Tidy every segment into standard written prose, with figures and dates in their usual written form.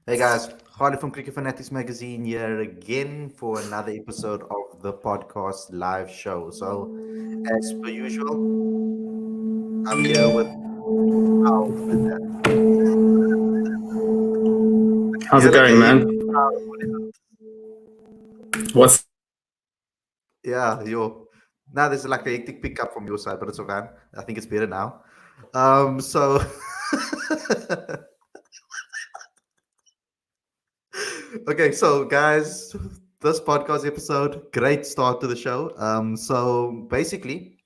Hey guys, Khalid from Fanatics Magazine here again for another episode of the podcast live show. So, as per usual, I'm here with our what is that? How's it Here going, again. man? What's Yeah, yo. Now there's like a hectic pickup from your side, but it's okay. I think it's better now. So okay, so guys, this podcast episode, great start to the show. So basically,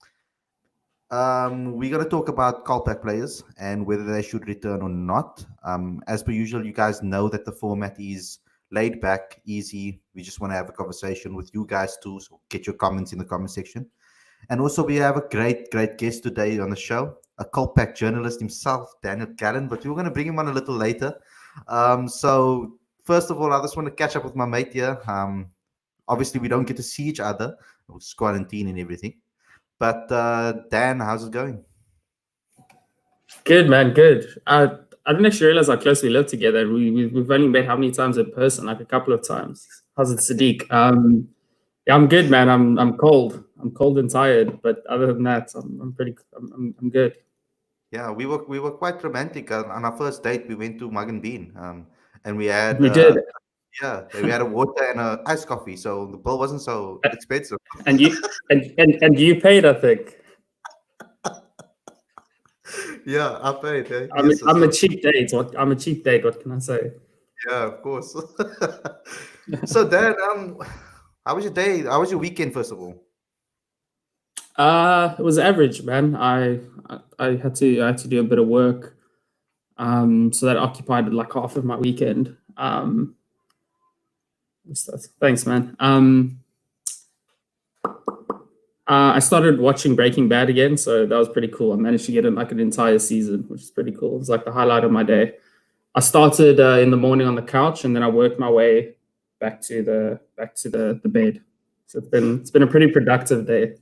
we're going to talk about Kolpak players and whether they should return or not. As per usual, you guys know that the format is laid back, easy. We just want to have a conversation with you guys too. So get your comments in the comment section. And also, we have a great guest today on the show, a Kolpak journalist himself, Daniel Gallan, but we're going to bring him on a little later. So, first of all, I just want to catch up with my mate here. Obviously, we don't get to see each other, it's quarantine and everything. But Dan, how's it going? good, man? Good. I didn't actually realize how close we live together. We've only met how many times in person? Like a couple of times. How's it, Sadiq? Yeah, I'm good, man. I'm cold. I'm cold and tired, but other than that, I'm good. Yeah, we were quite romantic. On our first date, we went to Mug and Bean, and we had We did, we had a water and a iced coffee, so the bill wasn't so expensive. and you you paid. I think Yeah, I paid. Yes, I'm so a cheap date. I'm a cheap date. What can I say? yeah, of course. So Dan, how was your day? How was your weekend, first of all? It was average, man. I had to do a bit of work. So that occupied like half of my weekend. Thanks, man. I started watching Breaking Bad again, so that was pretty cool. I managed to get in like an entire season, which is pretty cool. It's like the highlight of my day. I started in the morning on the couch, and then I worked my way back to the bed. So it's been a pretty productive day.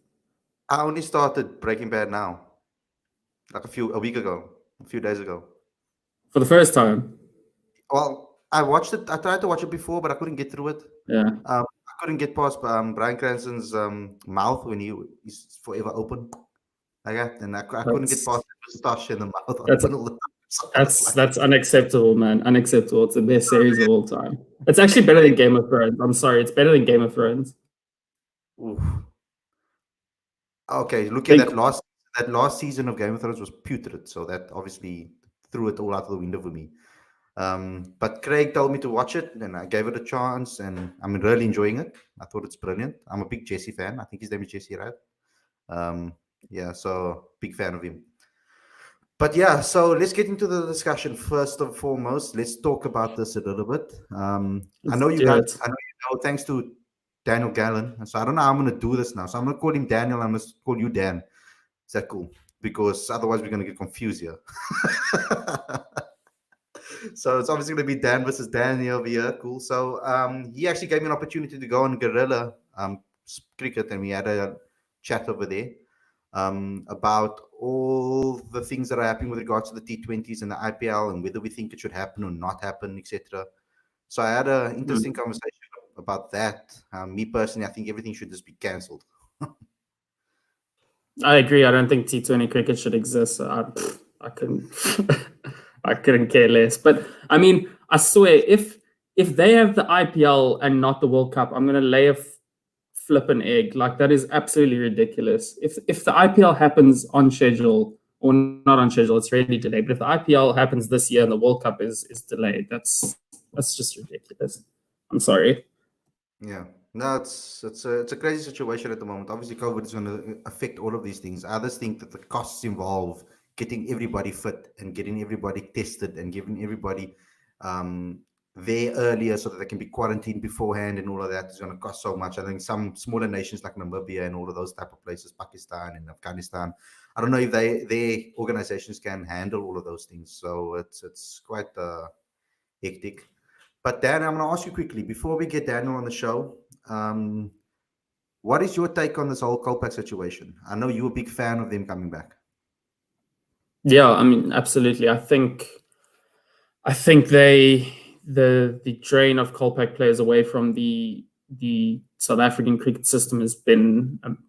I only started Breaking Bad now, like a week ago, a few days ago. For the first time. Well, I watched it. I tried to watch it before, but I couldn't get through it. Yeah. I couldn't get past Brian Cranston's mouth when he's forever open like that, and I couldn't get past That's the moustache in the mouth that's open all the time. So I was That's like, that's unacceptable, man. Unacceptable. It's the best series of all time. It's actually better than Game of Thrones. I'm sorry, it's better than Game of Thrones. oof. Okay, look at Think that last season of Game of Thrones was putrid, so that obviously threw it all out the window for me. But Craig told me to watch it, and I gave it a chance, and I'm really enjoying it. I thought it's brilliant. I'm a big Jesse fan. I think his name is Jesse, right? Um, yeah, so big fan of him. But yeah, so let's get into the discussion. First and foremost, let's talk about this a little bit. I let's know you do guys, it. I know you know, thanks to Daniel Gallan. And so I don't know how I'm going to do this now. So I'm going to call him Daniel. I'm going to call you Dan. Is that cool? Because otherwise we're going to get confused here. So it's obviously going to be Dan versus Daniel over here. Cool. So he actually gave me an opportunity to go on Guerrilla cricket, and we had a chat over there about all the things that are happening with regards to the T20s and the IPL and whether we think it should happen or not happen, etc. So I had an Mm. interesting conversation about that. Me personally, I think everything should just be cancelled. I agree. I don't think T20 cricket should exist. I couldn't I couldn't care less. But I mean, I swear, if they have the IPL and not the World Cup, I'm gonna lay a flippin' egg. Like that is absolutely ridiculous. If the IPL happens on schedule or not on schedule, it's really delayed. But if the IPL happens this year and the World Cup is delayed, that's just ridiculous. I'm sorry. Yeah, no, it's a crazy situation at the moment. Obviously, COVID is going to affect all of these things. I just think that the costs involved getting everybody fit and getting everybody tested and giving everybody um, there earlier so that they can be quarantined beforehand and all of that is going to cost so much. I think some smaller nations like Namibia and all of those type of places, Pakistan and Afghanistan, I don't know if their organizations can handle all of those things. So it's quite hectic. But Dan, I'm going to ask you quickly before we get Daniel on the show. Um, what is your take on this whole Kolpak situation? I know you're a big fan of them coming back. Yeah, I mean, absolutely. I think the drain of Kolpak players away from the South African cricket system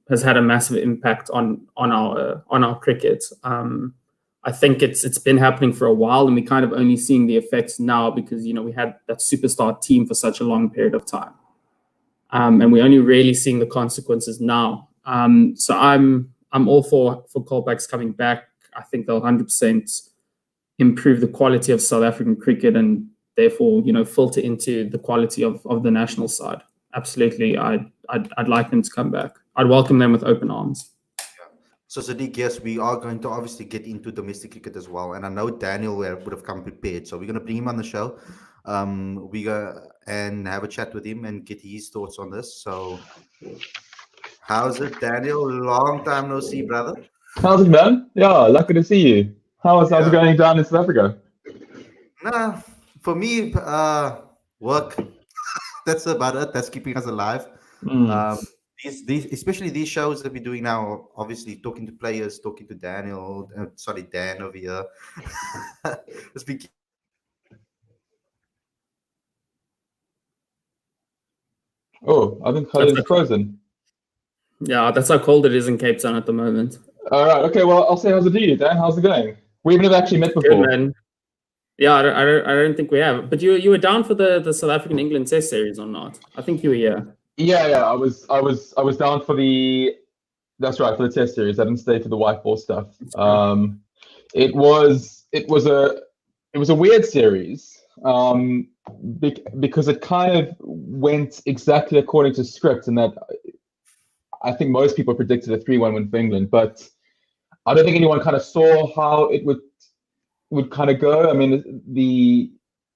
has had a massive impact on our cricket. I think it's been happening for a while, and we're kind of only seeing the effects now because we had that superstar team for such a long period of time, and we're only really seeing the consequences now. So I'm all for Kolpaks coming back. I think they'll 100% improve the quality of South African cricket and therefore filter into the quality of the national side. Absolutely, I'd like them to come back. I'd welcome them with open arms. So Sadiq, yes, we are going to obviously get into domestic cricket as well, and I know Daniel would have come prepared, so we're going to bring him on the show. We go and have a chat with him and get his thoughts on this. So, how's it, Daniel? Long time no see, brother. How's it, man? Yeah, lucky to see you. How's it going down in South Africa? Nah, for me, work. That's about it. That's keeping us alive. These especially these shows that we're doing now, obviously talking to players, talking to Daniel, Dan over here. Oh, I think Khalid is frozen. Yeah, that's how cold it is in Cape Town at the moment. All right, okay, well, I'll say how's it to you, Dan? How's it going? We've never actually met before. Good, man. Yeah, I don't think we have. But you were down for the South African England Test series or not? I think you were here. Yeah, I was down for that's right, for the Test series. I didn't stay for the white ball stuff. It was a weird series because it kind of went exactly according to script, and that I think most people predicted a 3-1 win for England, but I don't think anyone kind of saw how it would kind of go. I mean, the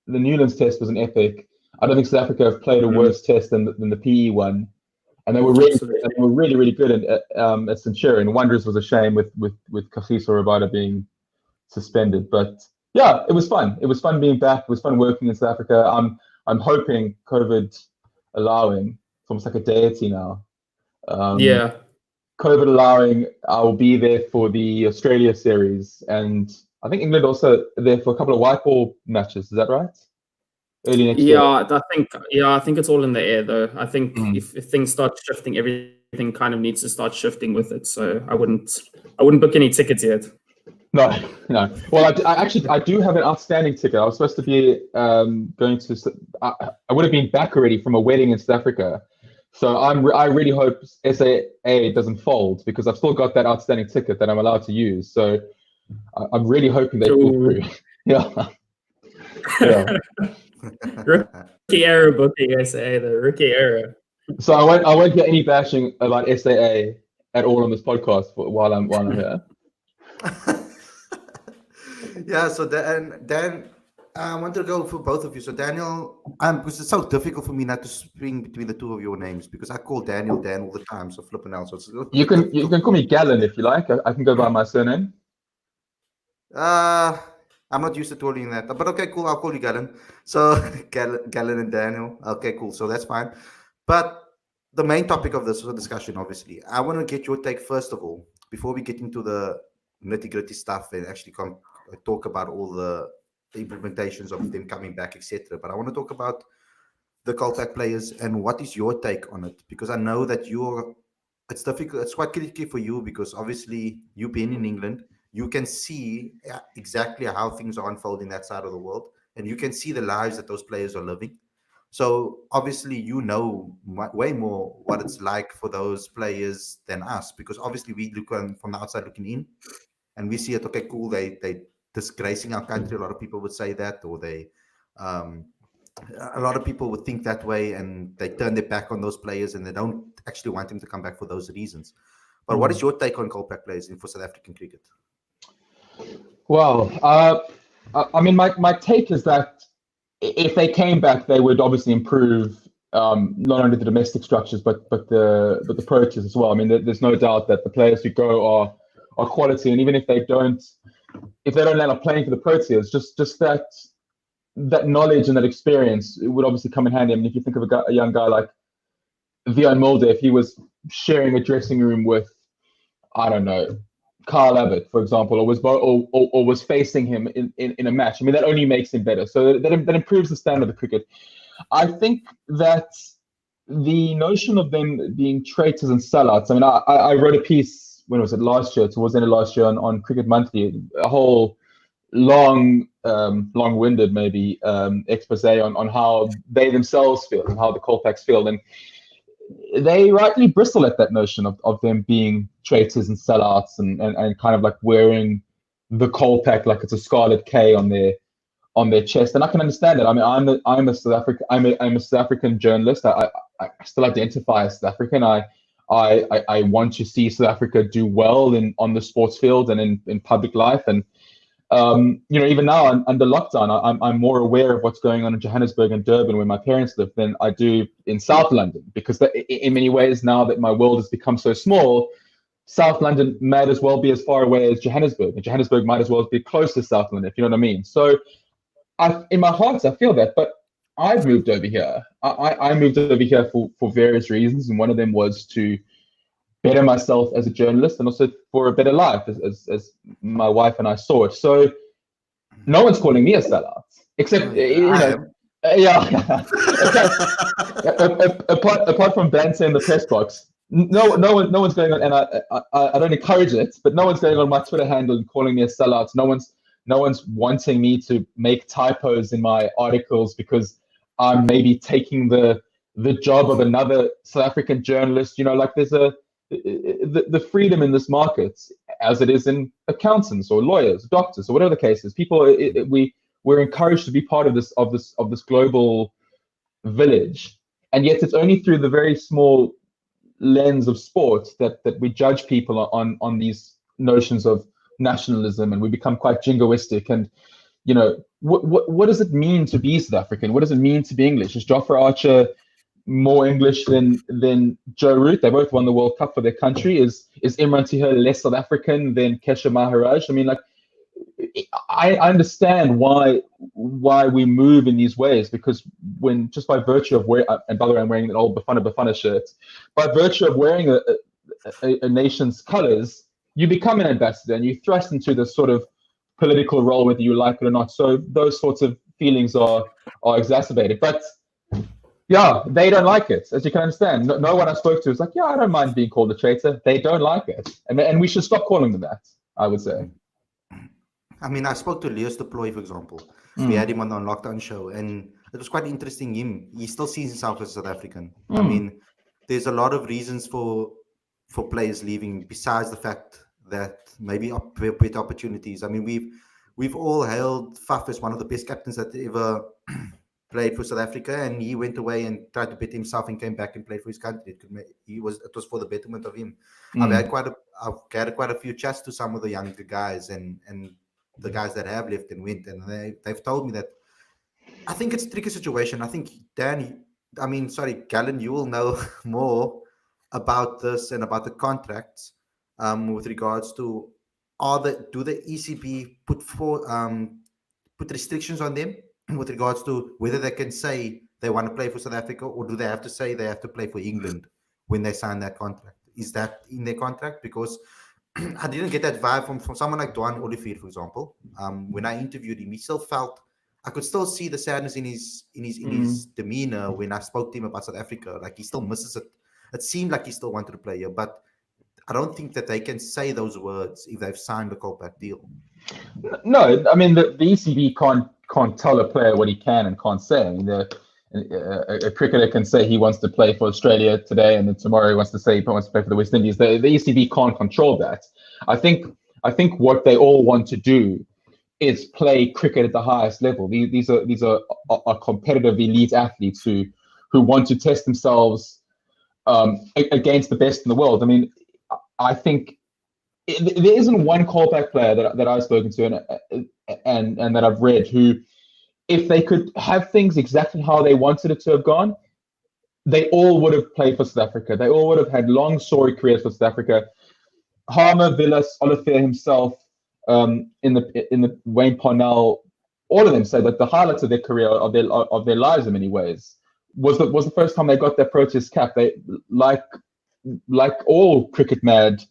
Newlands Test was an epic. I don't think South Africa have played a worse test than the PE one, and they were really good at Centurion. Wonders was a shame with Kagiso Rabada being suspended, but yeah, it was fun. It was fun being back. It was fun working in South Africa. I'm hoping, COVID allowing, it's almost like a deity now. Yeah. COVID allowing, I will be there for the Australia series, and I think England also there for a couple of white ball matches. Is that right? Early next year. I think it's all in the air though. I think if things start shifting, everything kind of needs to start shifting with it. So I wouldn't book any tickets yet. No. Well, I do have an outstanding ticket. I was supposed to be going to. I would have been back already from a wedding in South Africa. So I really hope SAA doesn't fold because I've still got that outstanding ticket that I'm allowed to use. So I'm really hoping they pull through. Yeah. Rookie error booking SAA, the rookie error. So I won't get any bashing about SAA at all on this podcast while I'm here. Yeah. So Dan, I want to go for both of you. So Daniel, because it's so difficult for me not to swing between the two of your names because I call Daniel Dan all the time. So flipping out. So you can call me Gallan if you like. I can go by my surname. I'm not used to calling that, but okay, cool. I'll call you Gallan. So Gallan and Daniel. Okay, cool. So that's fine. But the main topic of this discussion, obviously, I want to get your take first of all before we get into the nitty-gritty stuff and actually talk about all the implementations of them coming back, etc. But I want to talk about the Kolpak players and what is your take on it, because I know that it's difficult. It's quite tricky for you because obviously you've been in England. You can see exactly how things are unfolding that side of the world, and you can see the lives that those players are living. So obviously, you know way more what it's like for those players than us, because obviously we look from the outside looking in, and we see it. Okay, cool. They disgracing our country. A lot of people would say that, or a lot of people would think that way, and they turn their back on those players, and they don't actually want them to come back for those reasons. But what is your take on Kolpak players for South African cricket? Well, I mean, my take is that if they came back, they would obviously improve not only the domestic structures but the Proteas as well. I mean, there's no doubt that the players who go are quality, and even if they don't land up playing for the Proteas, just that knowledge and that experience, it would obviously come in handy. I mean, if you think of a young guy like Vian Mulder, if he was sharing a dressing room with, I don't know, Kyle Abbott, for example, or was facing him in a match. I mean, that only makes him better. So that improves the standard of cricket. I think that the notion of them being traitors and sellouts. I mean, I wrote a piece, when was it, last year, towards the end of last year, on Cricket Monthly, a whole long-winded maybe expose on how they themselves feel and how the Kolpaks feel, and they rightly bristle at that notion of them being traitors and sellouts and kind of like wearing the Kolpak like it's a scarlet K on their chest, and I can understand it. I mean, I'm a South African journalist. I still identify as South African. I want to see South Africa do well on the sports field and in public life, and even now under lockdown, I'm more aware of what's going on in Johannesburg and Durban, where my parents live, than I do in South London, because in many ways, now that my world has become so small, South London might as well be as far away as Johannesburg, and Johannesburg might as well be close to South London, if you know what I mean. So in my heart, I feel that, but I've moved over here. I moved over here for various reasons, and one of them was to better myself as a journalist, and also for a better life, as my wife and I saw it. So no one's calling me a sellout, except apart from banter in the press box. No one's going on, and I don't encourage it, but no one's going on my Twitter handle and calling me a sellout. No one's wanting me to make typos in my articles because I'm maybe taking the job of another South African journalist. Like there's the freedom in this market, as it is in accountants or lawyers, doctors, or whatever the case is. People, we're encouraged to be part of this global village, and yet it's only through the very small lens of sport that we judge people on these notions of nationalism, and we become quite jingoistic. And what does it mean to be South African? What does it mean to be English? Is Jofra Archer more English than Joe Root? They both won the World Cup for their country. Is Imran Tahir less South African than Kesha Maharaj? I mean, like, I understand why we move in these ways, because when just by virtue of wearing, and by the way, I'm wearing an old Bafana shirt, by virtue of wearing a nation's colors, you become an ambassador and you thrust into this sort of political role, whether you like it or not. So those sorts of feelings are exacerbated. But yeah, they don't like it, as you can understand. No one I spoke to is like, yeah, I don't mind being called a traitor. They don't like it. And we should stop calling them that, I would say. I mean, I spoke to Leos de Ploy, for example. We had him on the Lockdown show, and it was quite interesting. He still sees himself as South African. I mean, there's a lot of reasons for players leaving, besides the fact that maybe better opportunities. I mean, we've all hailed Faf as one of the best captains that ever played for South Africa, and he went away and tried to better himself and came back and played for his country. It was for the betterment of him. I've had quite a few chats to some of the younger guys and the guys that have left and went, and they've told me that I think it's a tricky situation. I think Gallan, you will know more about this and about the contracts with regards to do the ECB put restrictions on them with regards to whether they can say they want to play for South Africa, or do they have to say they have to play for England when they sign that contract? Is that in their contract? Because I didn't get that vibe from someone like Dwan Olivier, for example. When I interviewed him, he still felt, I could still see the sadness in his demeanor when I spoke to him about South Africa. Like he still misses it. It seemed like he still wanted to play here, but I don't think that they can say those words if they've signed the Kolpak deal. No, I mean the ECB can't tell a player what he can and can't say. I mean, a cricketer can say he wants to play for Australia today, and then tomorrow he wants to say he wants to play for the West Indies. The ECB can't control that. I think what they all want to do is play cricket at the highest level. These are competitive elite athletes who want to test themselves against the best in the world. I mean, I think there isn't one Kolpak player that I've spoken to and that I've read who, if they could have things exactly how they wanted it to have gone, they all would have played for South Africa. They all would have had long, storied careers for South Africa. Harmer, Villas, Olivier himself, in the Wayne Parnell, all of them said that the highlights of their career, of their lives in many ways, was the first time they got their Proteas cap. They like all cricket mad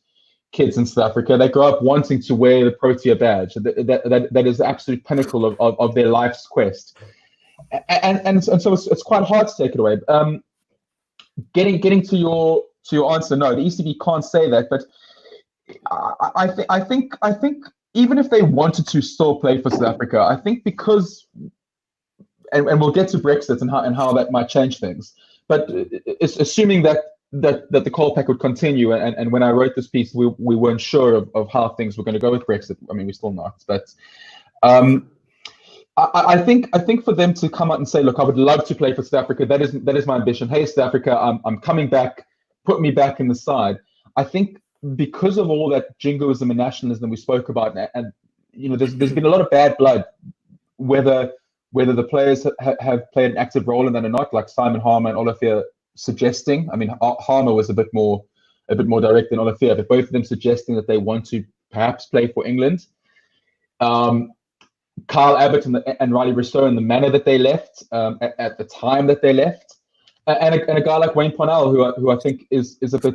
kids in South Africa. They grow up wanting to wear the Protea badge. That is the absolute pinnacle of their life's quest. And so it's quite hard to take it away. Getting to your answer, no, the ECB can't say that, but I think even if they wanted to still play for South Africa, I think because, and we'll get to Brexit and how that might change things, but it's assuming that the Kolpak would continue, and when I wrote this piece, we weren't sure of how things were going to go with Brexit. I mean, we're still not, but I think for them to come out and say, look, I would love to play for South Africa. That is my ambition. Hey, South Africa, I'm coming back. Put me back in the side. I think because of all that jingoism and nationalism we spoke about, and there's been a lot of bad blood, whether the players have played an active role in that or not, like Simon Harmer and Olafia suggesting. I mean, Harmer was a bit more direct than Olafia, but both of them suggesting that they want to perhaps play for England. Kyle Abbott and Riley Rousseau in the manner that they left, at the time that they left, and a guy like Wayne Parnell, who I think is a bit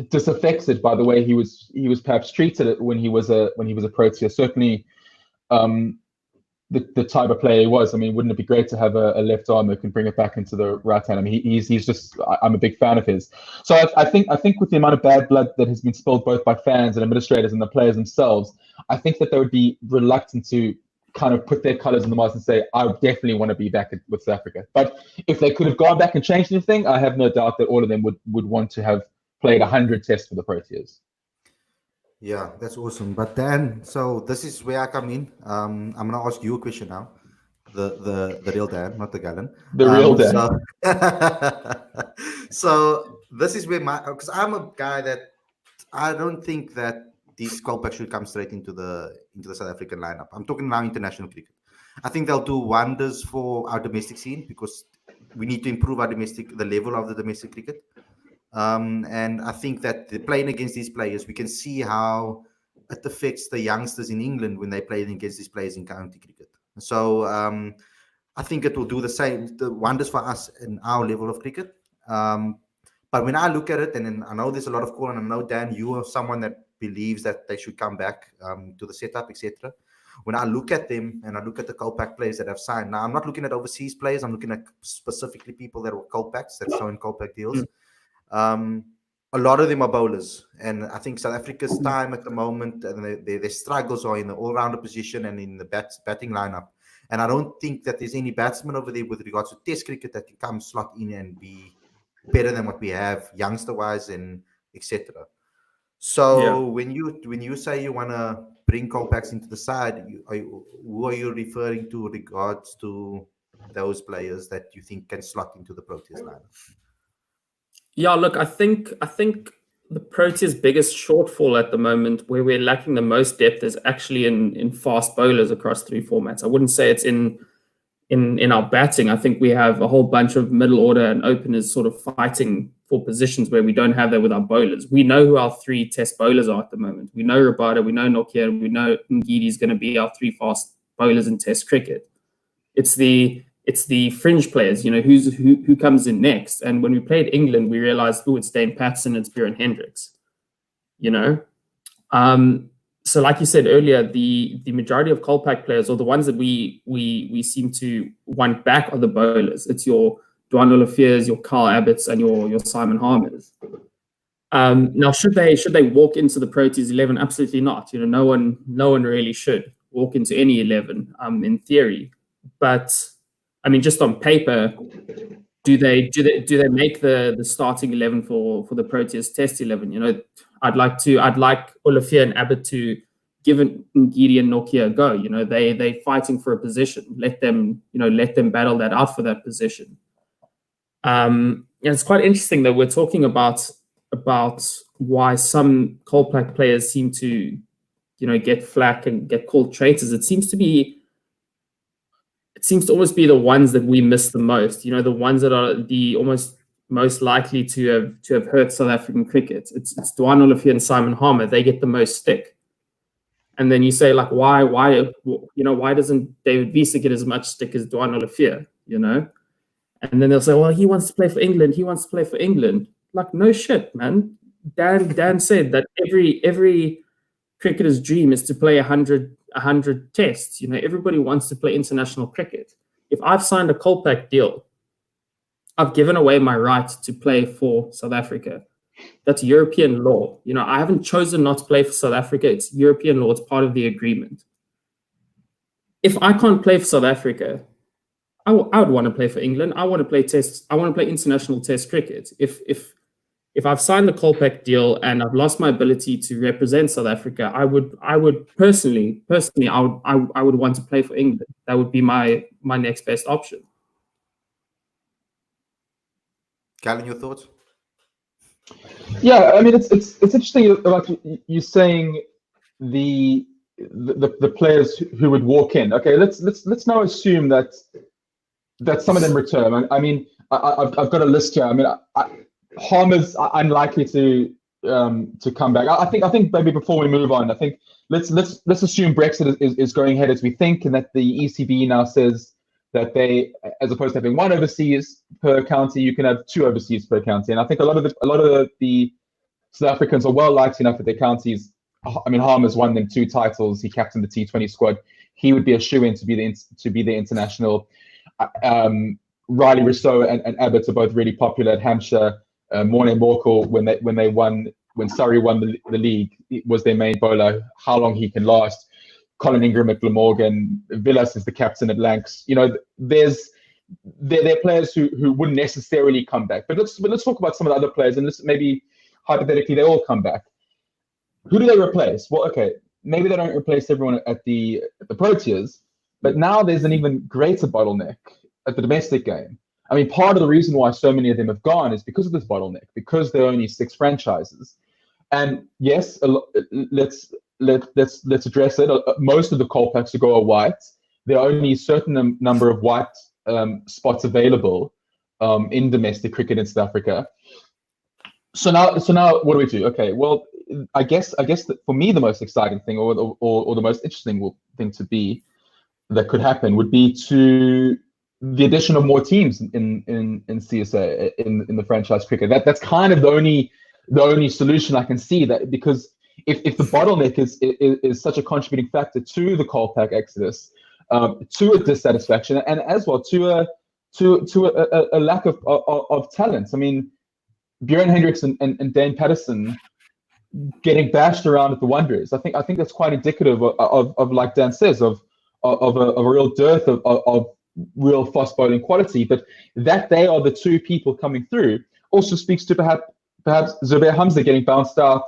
disaffected by the way he was perhaps treated when he was a Protea. Certainly, the type of player he was. I mean, wouldn't it be great to have a left arm that can bring it back into the right hand? I mean, he's just, I'm a big fan of his. So I think with the amount of bad blood that has been spilled both by fans and administrators and the players themselves, I think that they would be reluctant to kind of put their colours in the mast and say, I definitely want to be back with South Africa. But if they could have gone back and changed anything, I have no doubt that all of them would want to have played 100 tests for the Proteas. Yeah, that's awesome. But Dan, so this is where I come in. I'm gonna ask you a question now. The real Dan, not the Gallan. The real Dan. So this is where because I'm a guy that I don't think that these Kolpaks should come straight into the South African lineup. I'm talking now international cricket. I think they'll do wonders for our domestic scene because we need to improve the level of the domestic cricket. And I think that playing against these players, we can see how it affects the youngsters in England when they play against these players in county cricket. So I think it will do the wonders for us in our level of cricket. But when I look at it, and then I know there's a lot of call, and I know, Dan, you are someone that believes that they should come back to the setup, etc. When I look at them and I look at the Kolpak players that have signed, now I'm not looking at overseas players. I'm looking at specifically people that were Kolpaks, that signed Kolpak deals. A lot of them are bowlers, and I think South Africa's time at the moment, and their struggles are in the all-rounder position and in the batting lineup. And I don't think that there's any batsman over there with regards to Test cricket that can come slot in and be better than what we have, youngster-wise and etc. So when you say you want to bring Kolpaks into the side, who are you referring to regards to those players that you think can slot into the Proteas lineup? Yeah, look, I think the Proteas' biggest shortfall at the moment, where we're lacking the most depth, is actually in fast bowlers across three formats. I wouldn't say it's in our batting. I think we have a whole bunch of middle order and openers sort of fighting for positions where we don't have that with our bowlers. We know who our three test bowlers are at the moment. We know Rabada, we know Nokia, we know Ngidi is going to be our three fast bowlers in test cricket. It's the fringe players, who comes in next. And when we played England, we realized, it's Dane Patterson, it's Bjorn Hendricks, So like you said earlier, the majority of Kolpak players, or the ones that we seem to want back, are the bowlers. It's your Dwan Olafiers, your Carl Abbotts, and your Simon Harmers. Now, should they walk into the Proteas 11? Absolutely not. No one really should walk into any 11, in theory. But I mean, just on paper, do they make the starting 11 for the Proteas Test 11? I'd like Olafia and Abbott to give Ngidi and Nokia a go. They fighting for a position. Let them battle that out for that position. It's quite interesting that we're talking about why some Kolpak players seem to, get flack and get called traitors. It seems to always be the ones that we miss the most. The ones that are the almost most likely to have hurt South African cricket. It's Dwan Olafia and Simon Harmer. They get the most stick. And then you say, like, why doesn't David Wiese get as much stick as Dwan Olafia? And then they'll say, well, he wants to play for England. Like, no shit, man. Dan said that every cricketer's dream is to play 100 tests. Everybody wants to play international cricket. If I've signed a Kolpak deal, I've given away my right to play for South Africa. That's European law. I haven't chosen not to play for South Africa. It's European law. It's part of the agreement. If I can't play for South Africa, I would want to play for England. I want to play tests. I want to play international test cricket. If I've signed the Kolpak deal and I've lost my ability to represent South Africa, I would personally, I would want to play for England. That would be my next best option. Gallan, your thoughts? Yeah, I mean, it's interesting about you saying the players who would walk in. Okay, let's now assume that some of them return. I mean, I've got a list here. I mean, Harmer's unlikely to come back. I think maybe before we move on, I think let's assume Brexit is going ahead as we think, and that the ECB now says that they, as opposed to having one overseas per county, you can have two overseas per county. And I think a lot of the South Africans are well liked enough at their counties. I mean, Harmer's won them 2 titles. He captained the T20 squad. He would be a shoo-in to be the international. Riley Rousseau and Abbott are both really popular at Hampshire. Morne Morkel, when Surrey won the league, was their main bowler. How long he can last? Colin Ingram at Glamorgan, Villas is the captain at Lancs. There are players who wouldn't necessarily come back. But let's talk about some of the other players, and maybe hypothetically they all come back. Who do they replace? Well, okay, maybe they don't replace everyone at the Proteas, but now there's an even greater bottleneck at the domestic game. I mean, part of the reason why so many of them have gone is because of this bottleneck, because there are only 6 franchises. And yes, let's address it. Most of the Kolpaks who go are white. There are only a certain number of white spots available in domestic cricket in South Africa. So now, what do we do? Okay, well, I guess that for me the most exciting thing, or the most interesting thing that could happen would be to the addition of more teams in CSA in the franchise cricket. That's kind of the only solution I can see, that because if the bottleneck is such a contributing factor to the Kolpak exodus, to a dissatisfaction, and as well to a lack of talent. I mean, Bjorn Hendricks and Dane Patterson getting bashed around at the Wanderers. I think that's quite indicative of like Dan says, of a real dearth of real fast bowling quality. But that they are the 2 people coming through also speaks to perhaps Zubair Hamza getting bounced out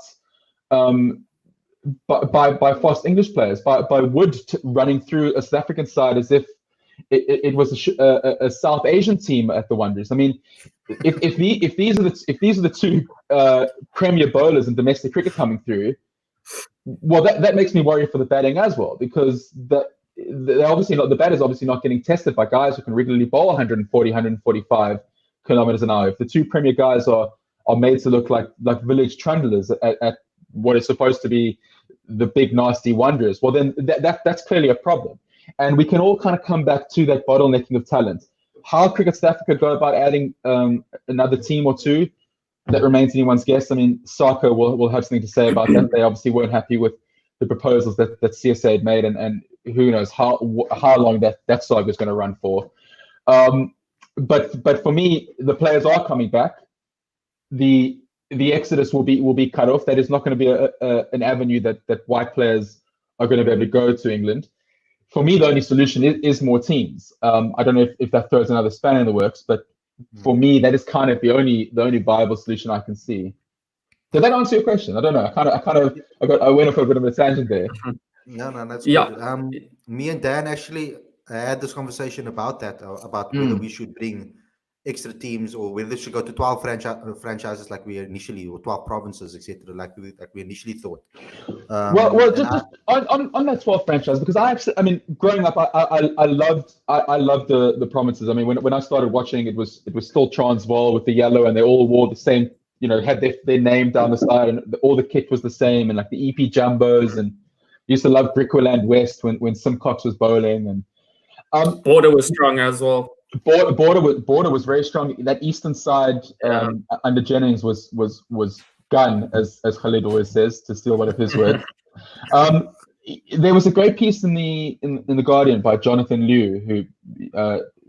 by fast English players, by Wood running through a South African side as if it was a South Asian team at the Wanderers. I mean, if these are the 2 premier bowlers in domestic cricket coming through, well, that makes me worry for the batting as well, because they're obviously not, the batter's obviously not getting tested by guys who can regularly bowl 140, 145 kilometers an hour. If the 2 premier guys are made to look like village trundlers at what is supposed to be the big nasty Wanderers, well then that's clearly a problem. And we can all kind of come back to that bottlenecking of talent. How Cricket South Africa go about adding another team or 2, that remains anyone's guess. I mean, Saka will have something to say about that. They obviously weren't happy with the proposals that CSA had made, and who knows how long that saga is going to run for. But for me, the players are coming back. The exodus will be cut off. That is not going to be an avenue that white players are going to be able to go to England. For me, the only solution is more teams. I don't know if that throws another spanner in the works, but for me, that is kind of the only viable solution I can see. Did that answer your question? I don't know. I went off a bit of a tangent there. No, that's Yeah. good. Me and Dan actually had this conversation about that, about whether we should bring extra teams or whether they should go to 12 franchises like we initially, or 12 provinces, etc., like we initially thought. Well, just on that 12 franchise, because I mean, growing up, I loved the provinces. I mean, when I started watching, it was still Transvaal with the yellow, and they all wore the same, had their name down the side, and all the kit was the same, and like the EP jumbos, and used to love Brickweland West when Simcox was bowling, and Border was strong as well. Border was very strong. That eastern side under Jennings was gun, as Khalid always says, to steal one of his words. There was a great piece in the Guardian by Jonathan Liu, who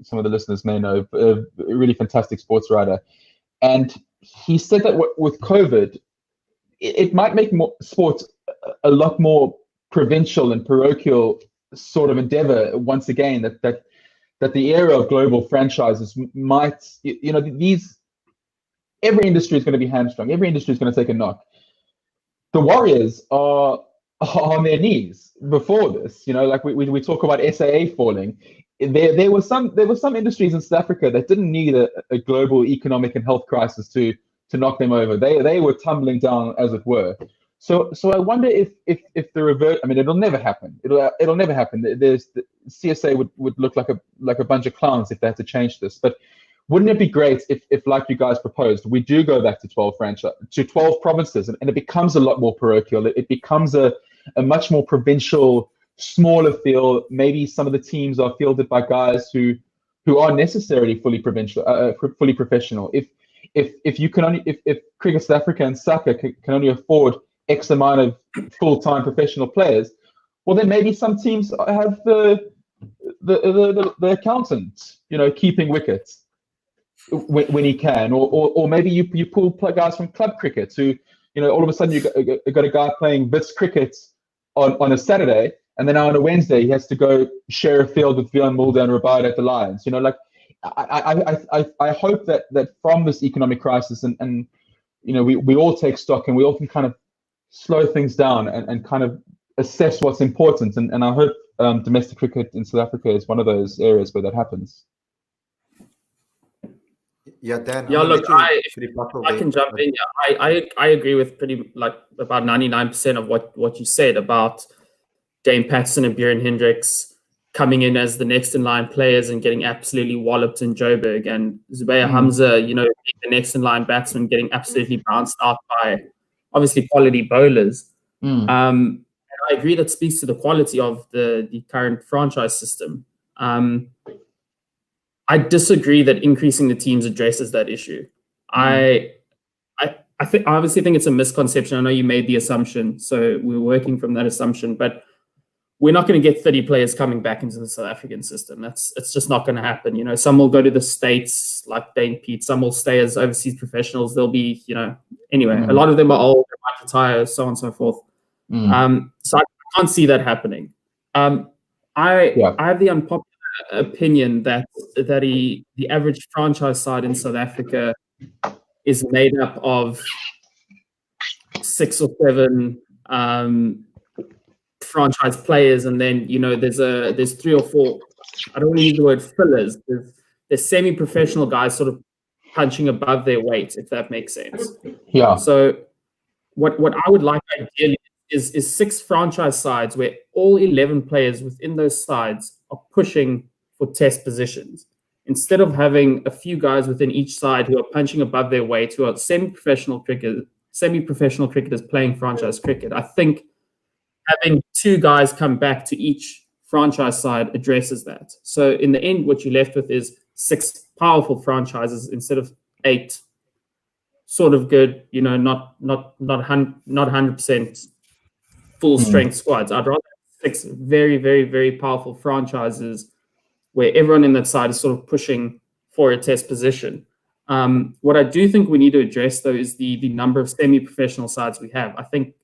some of the listeners may know, a really fantastic sports writer, and he said that with COVID, it might make sports a lot more provincial and parochial sort of endeavor once again. That the era of global franchises might, every industry is going to be hamstrung. Every industry is going to take a knock. The Warriors are on their knees before this. Like we talk about SAA falling. There were some industries in South Africa that didn't need a global economic and health crisis to knock them over. They were tumbling down, as it were. So I wonder if the reverse. I mean, it'll never happen. It'll never happen. The CSA would look like a bunch of clowns if they had to change this. But wouldn't it be great if like you guys proposed, we do go back to 12 provinces, and it becomes a lot more parochial. It becomes a much more provincial, smaller field. Maybe some of the teams are fielded by guys who aren't necessarily fully provincial, fully professional. If you can only if Cricket South Africa and soccer can only afford X amount of full-time professional players, well, then maybe some teams have the accountant, keeping wickets when he can, or maybe you pull guys from club cricket who, all of a sudden you got a guy playing bits cricket on a Saturday, and then on a Wednesday he has to go share a field with Vian Mulder and Rabada at the Lions. I hope that from this economic crisis and we all take stock and we all can kind of slow things down and kind of assess what's important. And I hope domestic cricket in South Africa is one of those areas where that happens. Yeah, Dan. Yeah, look, I can jump in. Yeah, I agree with pretty about 99% of what you said about Dane Paterson and Bjorn Hendricks coming in as the next in line players and getting absolutely walloped in Joburg, and Zubair Hamza, being the next in line batsman, getting absolutely bounced out by obviously quality bowlers. And I agree that speaks to the quality of the current franchise system. I disagree that increasing the teams addresses that issue. I obviously think it's a misconception. I know you made the assumption, so we're working from that assumption, but we're not going to get 30 players coming back into the South African system. It's just not going to happen. Some will go to the States like Dane Pete. Some will stay as overseas professionals. They'll be, anyway, a lot of them are old, they might retire, so on and so forth. So I can't see that happening. I have the unpopular opinion that the average franchise side in South Africa is made up of 6 or 7 franchise players, and then there's 3 or 4. I don't want to use the word fillers. There's semi-professional guys sort of punching above their weight, if that makes sense. Yeah. So what I would like ideally is 6 franchise sides where all 11 players within those sides are pushing for test positions, instead of having a few guys within each side who are punching above their weight, who are semi-professional cricketers playing franchise cricket. I think having 2 guys come back to each franchise side addresses that. So in the end, what you're left with is 6 powerful franchises instead of 8 sort of good, not 100% full strength squads. I'd rather have 6 very, very, very powerful franchises where everyone in that side is sort of pushing for a test position. What I do think we need to address, though, is the number of semi-professional sides we have. I think,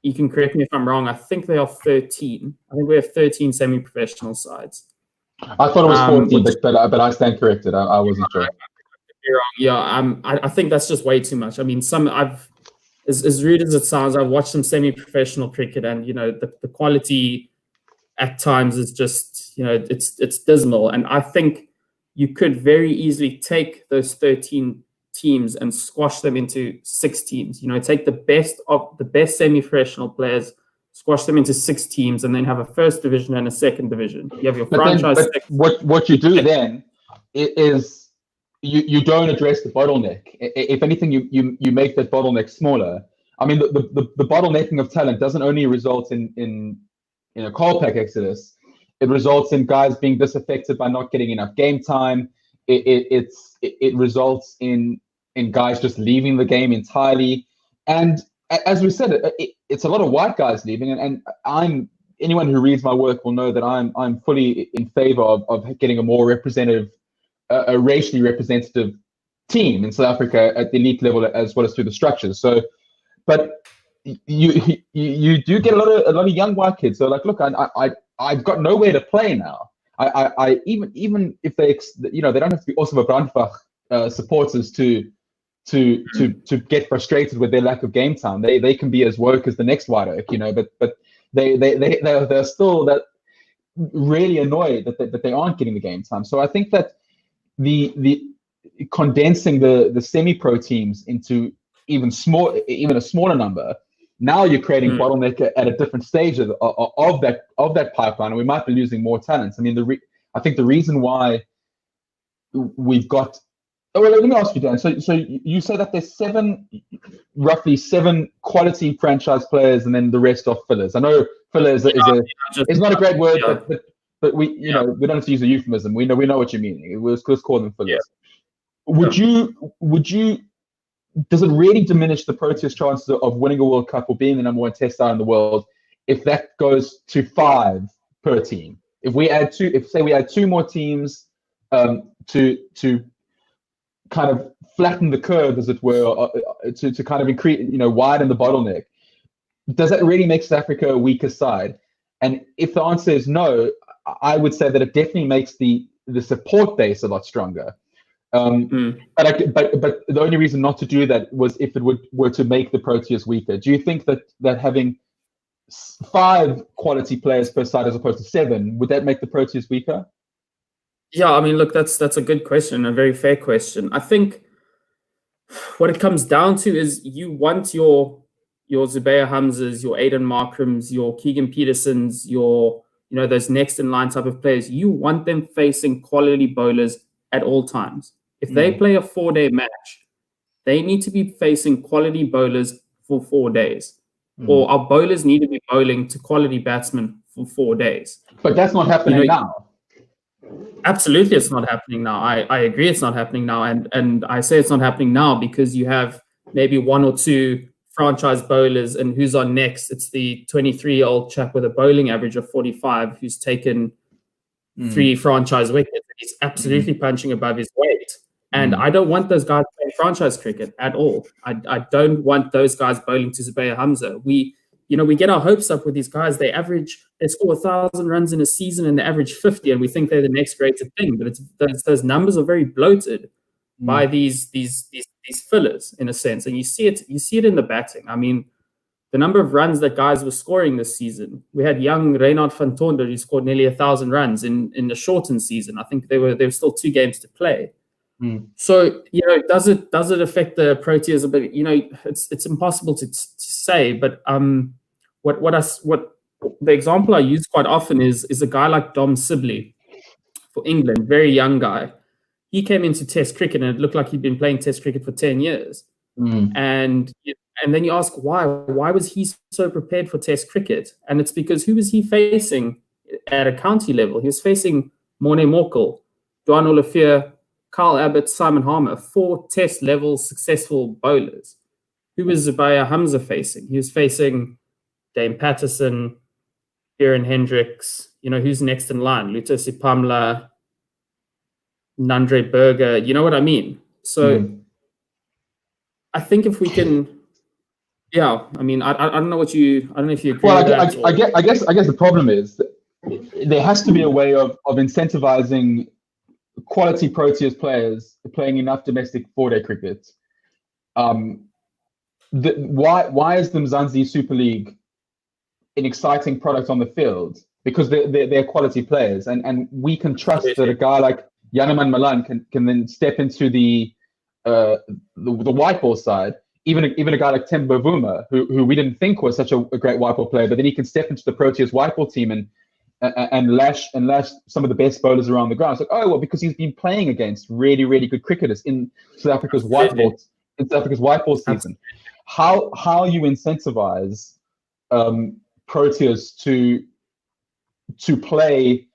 you can correct me if I'm wrong, I think they are 13. I think we have 13 semi-professional sides. I thought it was 14, but I stand corrected. I wasn't sure. Yeah, I think that's just way too much. I mean, as rude as it sounds, I've watched some semi-professional cricket, and the quality at times is just it's dismal. And I think you could very easily take those 13 teams and squash them into 6 teams. Take the best of the best semi-professional players, squash them into 6 teams, and then have a first division and a second division. You have your franchise. What you do then is you don't address the bottleneck. If anything, you make that bottleneck smaller. I mean, the bottlenecking of talent doesn't only result in a Kolpak exodus. It results in guys being disaffected by not getting enough game time. It results in guys just leaving the game entirely. And as we said, it's a lot of white guys leaving, and anyone who reads my work will know that I'm fully in favor of getting a more representative, a racially representative team in South Africa at the elite level as well as through the structures. So, but you do get a lot of young white kids. So like, look, I've got nowhere to play now. I even if they they don't have to be also Brandbach supporters to get frustrated with their lack of game time. They can be as woke as the next white oak, but they're still that really annoyed that they aren't getting the game time. So I think that the condensing the semi-pro teams into even a smaller number, now you're creating bottleneck at a different stage of that pipeline, and we might be losing more talents. I mean, I think the reason why we've got. Oh, well, let me ask you, Dan. So you say that there's roughly seven quality franchise players, and then the rest are fillers. I know filler is not a great word, but we we don't have to use a euphemism. We know what you mean. Let's call them fillers. Yeah. Would you? Does it really diminish the Proteas' chances of winning a World Cup or being the number one test side in the world if that goes to 5 per team? If we add two more teams to kind of flatten the curve, as it were, to kind of increase, widen the bottleneck, does that really make South Africa a weaker side? And if the answer is no, I would say that it definitely makes the support base a lot stronger. But the only reason not to do that was if it were to make the Proteas weaker. Do you think that having 5 quality players per side as opposed to 7, would that make the Proteas weaker? Yeah, I mean, look, that's a good question, a very fair question. I think what it comes down to is you want your Zubair Hamzas, your Aiden Markrams, your Keegan Petersons, your those next in line type of players. You want them facing quality bowlers at all times. If they play a 4-day match, they need to be facing quality bowlers for 4 days, or our bowlers need to be bowling to quality batsmen for 4 days. But that's not happening now. Absolutely, it's not happening now. I agree it's not happening now. And I say it's not happening now because you have maybe 1 or 2 franchise bowlers, and who's on next? It's the 23-year-old chap with a bowling average of 45 who's taken 3 franchise wickets. He's absolutely punching above his weight. And I don't want those guys playing franchise cricket at all. I don't want those guys bowling to Zubair Hamza. We get our hopes up with these guys. They score 1,000 runs in a season and they average 50, and we think they're the next greatest thing. But those numbers are very bloated by these fillers in a sense, and you see it in the batting. I mean, the number of runs that guys were scoring this season. We had young Reynard van Tonder who scored nearly 1,000 runs in the shortened season. I think there were still 2 games to play. So does it affect the Proteas a bit? It's impossible to say. But what the example I use quite often is a guy like Dom Sibley for England, very young guy. He came into Test cricket and it looked like he'd been playing Test cricket for 10 years. And then you ask why was he so prepared for Test cricket? And it's because who was he facing at a county level? He was facing Morne Morkel, Dwan Olivier, Carl Abbott, Simon Harmer, 4 Test level successful bowlers. Who was Zubair Hamza facing? He was facing Dame Patterson, Aaron Hendricks. Who's next in line? Luto Sipamla, Nandre Berger. You know what I mean? So I think if we can, I mean, I don't know if you agree with that. I guess the problem is that there has to be a way of incentivizing quality Proteas players playing enough domestic 4-day cricket. Why is the Mzansi Super League an exciting product on the field? Because they're quality players, and we can trust that a guy like Yanaman Malan can then step into the white ball side. Even a guy like Temba Bavuma, who we didn't think was such a great white ball player, but then he can step into the Proteas white ball team and lash some of the best bowlers around the ground. It's like, oh well, because he's been playing against really, really good cricketers in South Africa's white ball season. How you incentivize Proteas to play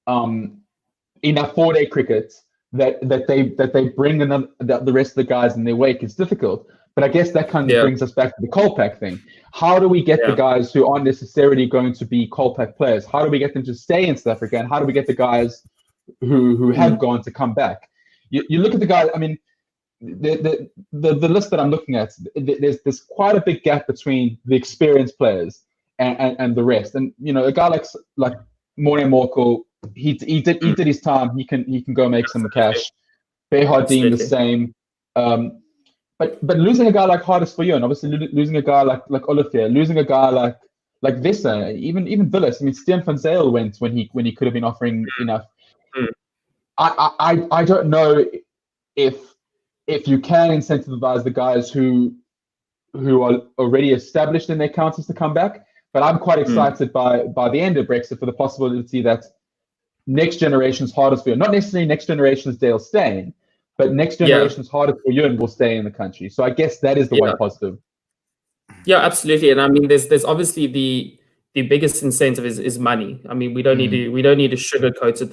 enough 4-day cricket that they bring the rest of the guys in their wake is difficult. But I guess that kind of brings us back to the Kolpak thing. How do we get the guys who aren't necessarily going to be Kolpak players? How do we get them to stay in South Africa? And how do we get the guys who have gone to come back? You look at the guys, I mean, the list that I'm looking at, there's quite a big gap between the experienced players and the rest. And, you know, a guy like Morne Morkel, he did his time. He can go make some cash. Behardine the same. But losing a guy like Hardest for you, and obviously losing a guy like Olivier, losing a guy like Visser, even Willis. I mean, Steen van Zyl went when he could have been offering enough. I don't know if you can incentivize the guys who are already established in their countries to come back. But I'm quite excited by the end of Brexit for the possibility that next generation's Hardest for you, not necessarily next generation's Dale Steyn, but next generation's Hardest for you will stay in the country. So I guess that is the one positive. Yeah, absolutely. And I mean, there's obviously the biggest incentive is money. I mean, we don't need to sugarcoat it.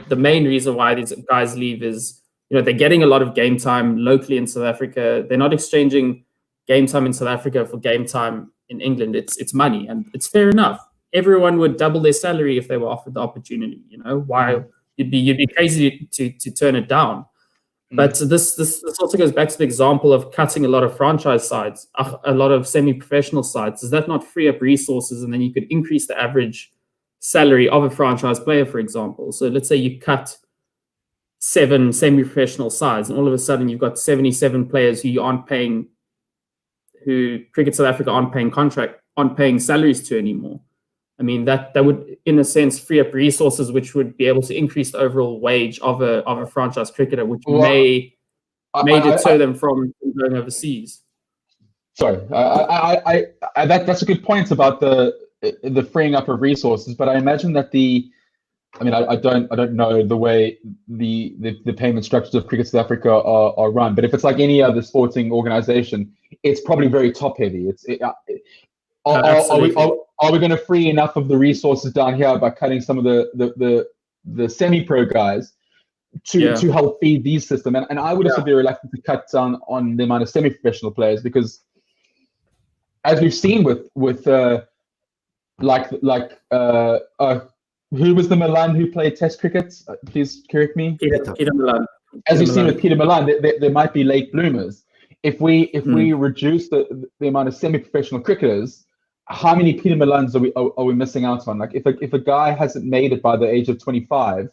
The main reason why these guys leave is, you know, they're getting a lot of game time locally in South Africa. They're not exchanging game time in South Africa for game time in England. It's money, and it's fair enough. Everyone would double their salary if they were offered the opportunity. You know, why you'd be crazy to turn it down. But this also goes back to the example of cutting a lot of franchise sides, a lot of semi-professional sides. Does that not free up resources, and then you could increase the average salary of a franchise player, for example? So let's say you cut 7 semi-professional sides, and all of a sudden you've got 77 players who Cricket South Africa aren't paying salaries to anymore. I mean, that would, in a sense, free up resources, which would be able to increase the overall wage of a franchise cricketer, which may deter them from going overseas. Sorry, that's a good point about the freeing up of resources. But I imagine that I don't know the way the payment structures of Cricket South Africa are run. But if it's like any other sporting organization, it's probably very top heavy. Are we going to free enough of the resources down here by cutting some of the semi-pro guys to help feed these systems? And I would also be reluctant to cut down on the amount of semi-professional players, because as we've seen with who was the Milan who played Test cricket? Please correct me. Peter Milan. As we've seen with Peter Milan, there might be late bloomers. If we reduce the amount of semi-professional cricketers, how many Peter Milans are we missing out on? Like, if a guy hasn't made it by the age of 25,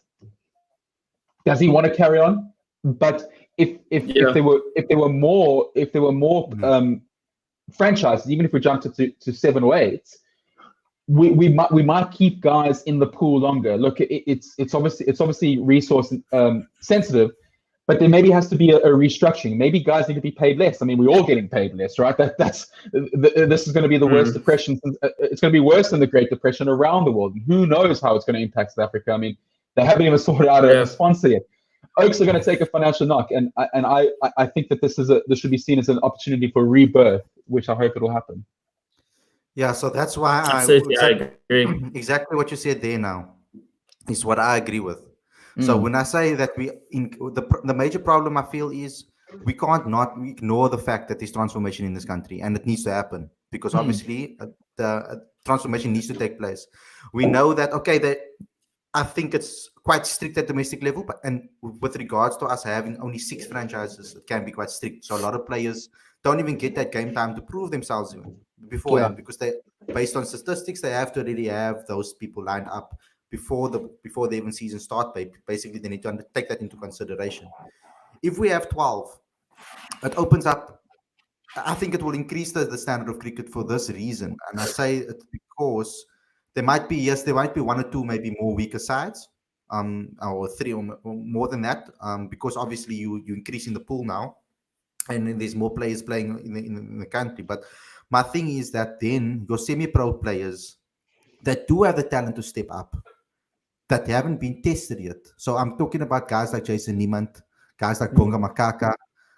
does he want to carry on? But if there were more franchises, even if we jumped it to 7 or 8, we might keep guys in the pool longer. Look, it's obviously resource sensitive, but there maybe has to be a restructuring. Maybe guys need to be paid less. I mean, we're all getting paid less, right? This is going to be the worst depression. It's going to be worse than the Great Depression around the world. And who knows how it's going to impact South Africa? I mean, they haven't even sorted out a sponsor yet. Oaks are going to take a financial knock, and I think that this should be seen as an opportunity for rebirth, which I hope it will happen. Yeah, so that's why I agree. Exactly what you said there now is what I agree with. So when I say that the major problem I feel is we can't not ignore the fact that there's transformation in this country, and it needs to happen, because obviously the transformation needs to take place. We know that, I think it's quite strict at domestic level, and with regards to us having only 6 franchises, it can be quite strict. So a lot of players don't even get that game time to prove themselves beforehand, because they, based on statistics, they have to really have those people lined up before the even season start. Basically, they need to take that into consideration. If we have 12, it opens up. I think it will increase the standard of cricket for this reason, and I say it because there might be 1 or 2 maybe more weaker sides, or 3 or more than that, because obviously you're increasing the pool now, and then there's more players playing in the country. But my thing is that then your semi-pro players that do have the talent to step up, that haven't been tested yet. So I'm talking about guys like Jason Niemand, guys like Bonga Makaka,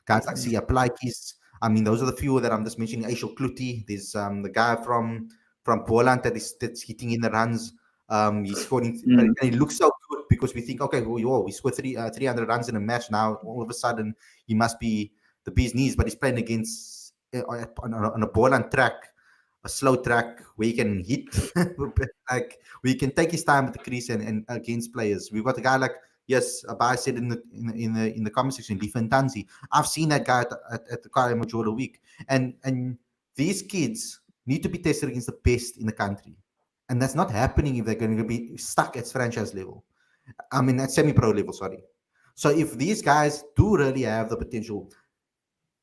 guys like Sia Plaatjes. I mean, those are the few that I'm just mentioning. Aishel Kluti, there's the guy from Poland that's hitting in the runs. He's scoring, and he looks so good because we think, we scored 300 runs in a match. Now all of a sudden he must be the bee's knees, but he's playing against on a ball and track, a slow track where he can hit, like where he can take his time at the crease and against players. We've got a guy like, yes, Abai said in the comment section, Lifen Tanzi. I've seen that guy at the Kaya Majorla week, and these kids need to be tested against the best in the country, and that's not happening if they're going to be stuck at franchise level. I mean, at semi-pro level, sorry. So if these guys do really have the potential,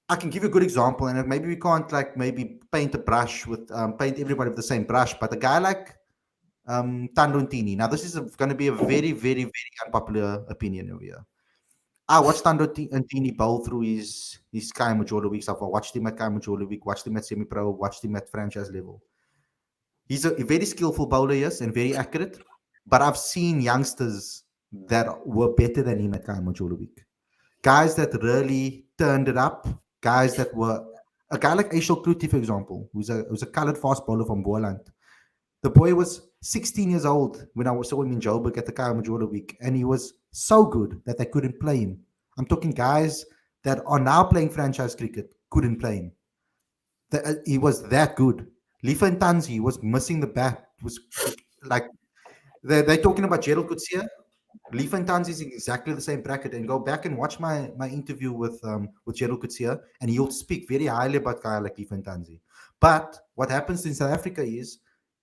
I can give you a good example, and maybe we can't like maybe paint a brush with paint everybody with the same brush, but a guy like Tando Ntini. Now, this is going to be a very, very, very unpopular opinion over here. I watched Tando Ntini bowl through his Kai Majorla weeks. I've watched him at Kai Majorla week, watched him at semi-pro, watched him at franchise level. He's a very skillful bowler, yes, and very accurate. But I've seen youngsters that were better than him at Kai Majorla week. Guys that really turned it up. Guys that were a guy like Aishal Kluti, for example, who's a colored fast bowler from Boland. The boy was 16 years old when I saw him in Joburg at the Kaya Majorla week, and he was so good that they couldn't play him. I'm talking guys that are now playing franchise cricket couldn't play him. He was that good. Lifen Tanzi was missing the bat. Was like they're talking about Gerald Coetzee. Lifen Tanzi is in exactly the same bracket, and go back and watch my interview with Gerald Coetzee, and he'll speak very highly about a guy like Lifen Tanzi. But what happens in South Africa is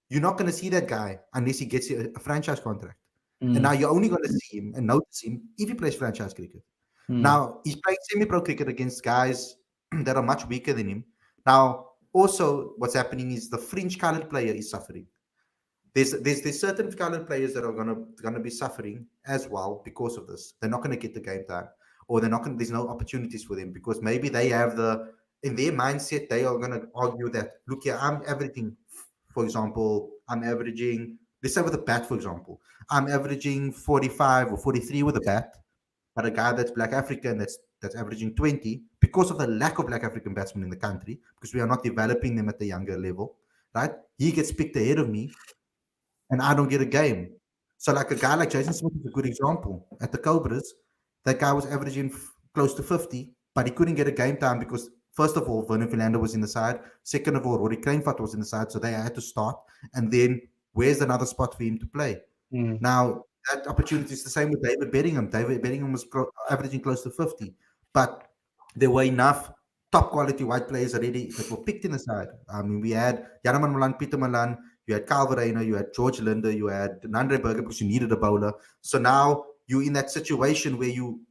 you're not going to see that guy unless he gets a franchise contract. And now you're only going to see him and notice him if he plays franchise cricket. Now, he's playing semi-pro cricket against guys that are much weaker than him. Now, also what's happening is the fringe colored player is suffering. There's certain colored players that are gonna be suffering as well because of this. They're not going to get the game time, or there's no opportunities for them because maybe they have in their mindset, they are going to argue that, look here, I'm averaging, for example, let's say with a bat, for example, I'm averaging 45 or 43 with a bat, but a guy that's Black African that's averaging 20 because of the lack of Black African batsmen in the country, because we are not developing them at the younger level, right? He gets picked ahead of me, and I don't get a game. So like a guy like Jason Smith is a good example. At the Cobras, that guy was averaging close to 50, but he couldn't get a game time because, first of all, Vernon Philander was in the side. Second of all, Rory Krainvat was in the side, so they had to start. And then where's another spot for him to play? Now, that opportunity is the same with David Bedingham. David Bedingham was averaging close to 50, but there were enough top quality white players already that were picked in the side. I mean, we had Janaman Malan, Peter Malan, you had Carl Verreynne, you had George Linder, you had Nandre Berger because you needed a bowler. So now you're in that situation where you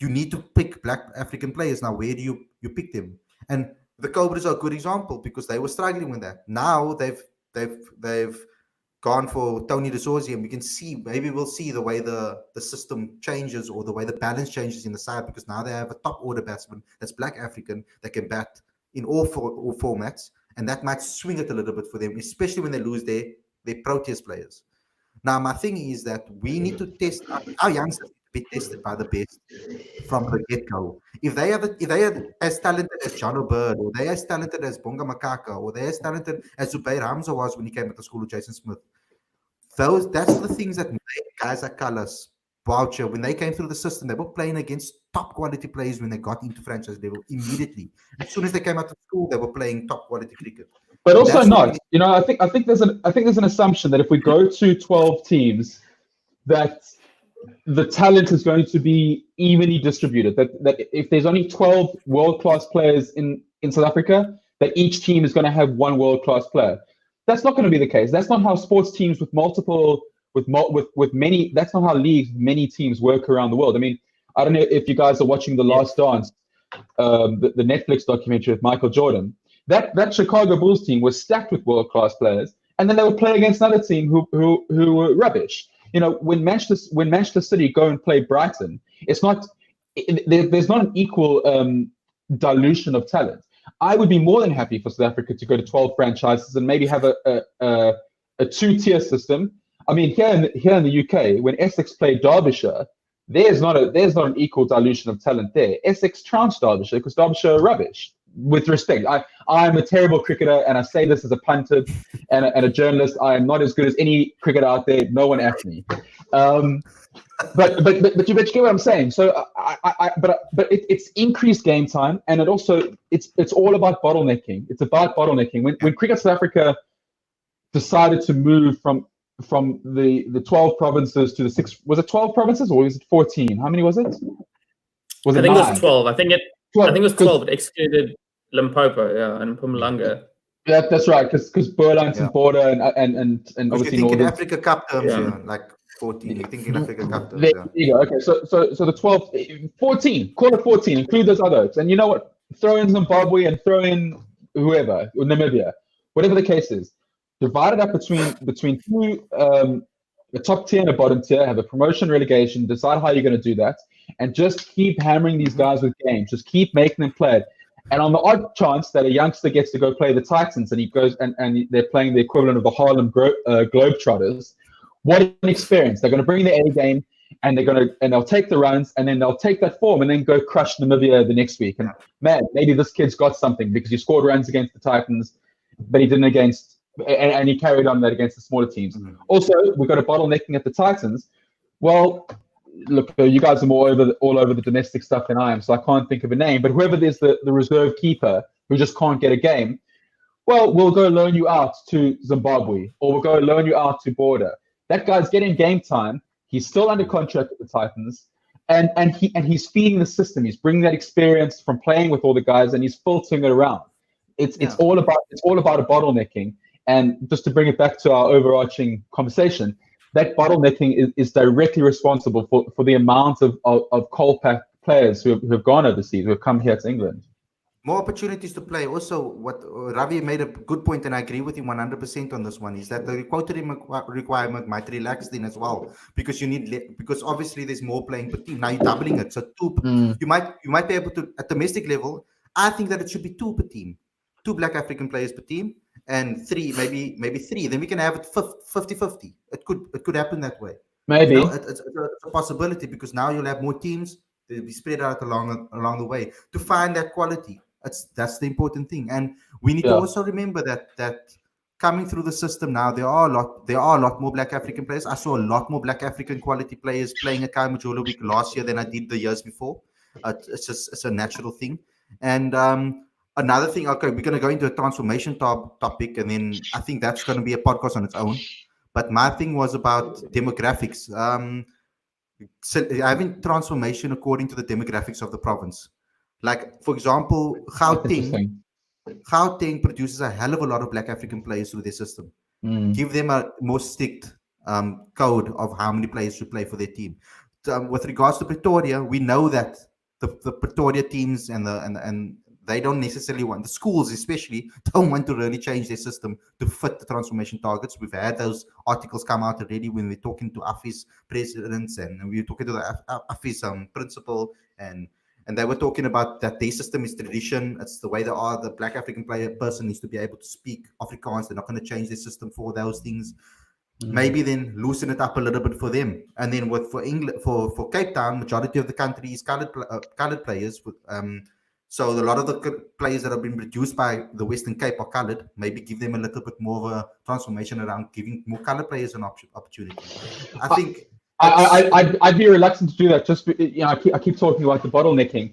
need to pick Black African players. Now, where do you pick them? And the Cobras are a good example because they were struggling with that. Now they've gone for Tony de Souza, and we can see, maybe we'll see the way the system changes or the way the balance changes in the side, because now they have a top order batsman that's Black African that can bat in all formats, and that might swing it a little bit for them, especially when they lose their Proteas players. Now, my thing is that we need to test our youngsters, be tested by the best from the get-go. If they are as talented as John O'Byrne, or they're as talented as Bonga Makaka, or they're as talented as Zubair Hamza was when he came at the school of Jason Smith, that's the things that make guys like Callas, Boucher, when they came through the system, they were playing against top quality players when they got into franchise level immediately. As soon as they came out of school, they were playing top quality cricket. But also not. I think there's an assumption that if we go to 12 teams, that the talent is going to be evenly distributed. That if there's only 12 world-class players in South Africa, that each team is going to have one world-class player. That's not going to be the case. That's not how sports teams with many. That's not how leagues, many teams work around the world. I mean, I don't know if you guys are watching The Last Dance, the Netflix documentary with Michael Jordan. That Chicago Bulls team was stacked with world-class players, and then they would play against another team who were rubbish. When Manchester City go and play Brighton, it's not there's not an equal dilution of talent. I would be more than happy for South Africa to go to 12 franchises and maybe have a two-tier system. I mean, here in the UK, when Essex played Derbyshire, there's not an equal dilution of talent there. Essex trounced Derbyshire because Derbyshire are rubbish. With respect, I'm a terrible cricketer, and I say this as a punter and a journalist. I am not as good as any cricketer out there. No one at me. but you get what I'm saying. So it's increased game time, and it's all about bottlenecking. It's about bottlenecking. When Cricket South Africa decided to move from the 12 provinces to the 6, was it 12 provinces or was it 14? How many was it? Was it I think 9? it was 12. I think it 12, was 12. It excluded Limpopo, and Mpumalanga. Yeah, that's right, because Burlington Yeah. border and If obviously you think in Northern. Africa Cup terms, Yeah. like 14. You think in Africa Cup terms, There yeah. you go. Okay, so the 12, 14, call it 14, include those others. And you know what? Throw in Zimbabwe and throw in whoever, or Namibia, whatever the case is. Divide it up between two, the top tier and the bottom tier, have a promotion relegation, decide how you're going to do that, and just keep hammering these guys with games. Just keep making them play. And on the odd chance that a youngster gets to go play the Titans and he goes and they're playing the equivalent of the Harlem Globetrotters, what an experience. They're going to bring the A game and they'll take the runs and then they'll take that form and then go crush Namibia the next week. And man, maybe this kid's got something because he scored runs against the Titans, but he didn't against, and he carried on that against the smaller teams. Mm-hmm. Also, we've got a bottlenecking at the Titans. Well, look, you guys are more all over the domestic stuff than I am, so I can't think of a name. But whoever there's the reserve keeper who just can't get a game, well, we'll go loan you out to Zimbabwe or we'll go loan you out to Border. That guy's getting game time. He's still under contract with the Titans, and he's feeding the system. He's bringing that experience from playing with all the guys, and he's filtering it around. It's all about a bottlenecking. And just to bring it back to our overarching conversation, that bottlenecking is directly responsible for the amount of Kolpak players who have gone overseas, who have come here to England. More opportunities to play. Also, what Ravi made a good point, and I agree with him 100% on this one, is that the quota requirement might relax then as well, because because obviously there's more playing per team. Now you're doubling it, so you might be able to at domestic level. I think that it should be 2 per team, 2 Black African players per team, and 3, maybe 3. Then we can have it 50-50. It could happen that way. Maybe it's a possibility, because now you'll have more teams. They'll be spread out along the way to find that quality. That's the important thing, and we need to also remember that coming through the system now, there are a lot more Black African players. I saw a lot more Black African quality players playing at Kaimajolo Week last year than I did the years before. It's a natural thing, and another thing. Okay, we're going to go into a transformation topic, and then I think that's going to be a podcast on its own. But my thing was about demographics. Having transformation according to the demographics of the province. Like, for example, Gauteng produces a hell of a lot of Black African players through their system. Give them a more strict code of how many players should play for their team. With regards to Pretoria, we know that the Pretoria teams and they don't necessarily want, the schools especially, don't want to really change their system to fit the transformation targets. We've had those articles come out already when we're talking to AFI's presidents and we were talking to the AFI's principal, and they were talking about that their system is tradition. It's the way they are. The Black African person needs to be able to speak Afrikaans. They're not going to change their system for those things. Maybe then loosen it up a little bit for them. And then for England, for Cape Town, majority of the country is colored players. So a lot of the players that have been produced by the Western Cape are colored. Maybe give them a little bit more of a transformation around giving more colored players an opportunity. I think I'd be reluctant to do that. Just I keep talking about the bottlenecking.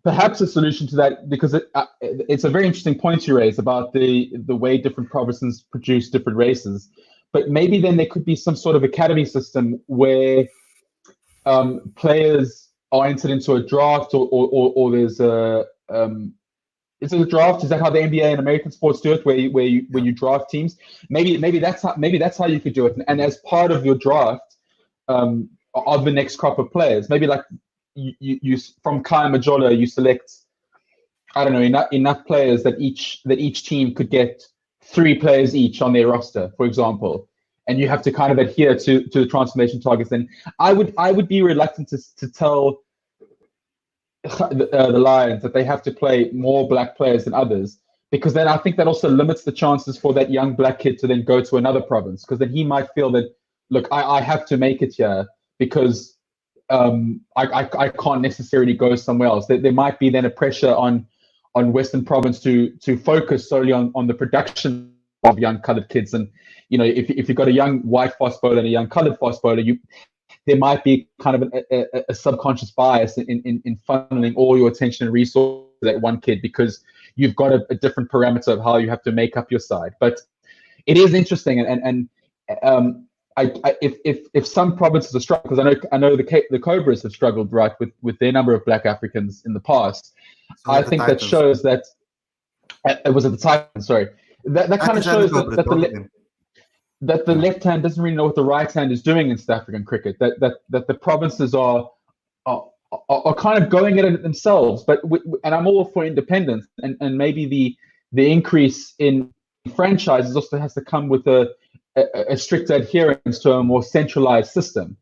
Perhaps a solution to that, because it's a very interesting point you raise about the way different provinces produce different races. But maybe then there could be some sort of academy system where players are entered into a draft, or there's a is it a draft? Is that how the NBA and American sports do it, where you draft teams? Maybe that's how you could do it. And as part of your draft of the next crop of players, maybe like you from Kaimajolo, you select, I don't know, enough players that each team could get 3 players each on their roster, for example. And you have to kind of adhere to the transformation targets. Then I would be reluctant to tell the Lions that they have to play more Black players than others, because then I think that also limits the chances for that young Black kid to then go to another province, because then he might feel that, look, I have to make it here because I can't necessarily go somewhere else. There might be then a pressure on Western Province to focus solely on the production of young colored kids. And if you've got a young white fast bowler and a young colored fast bowler, there might be kind of a subconscious bias in funneling all your attention and resources to that one kid because you've got a different parameter of how you have to make up your side. But it is interesting, and if some provinces are struggling, because I know the Cobras have struggled, right, with their number of Black Africans in the past. So I think that shows that it was at the Titans. Sorry, that kind of shows that the left hand doesn't really know what the right hand is doing in South African cricket. That the provinces are kind of going at it themselves. But and I'm all for independence, and maybe the increase in franchises also has to come with a strict adherence to a more centralized system.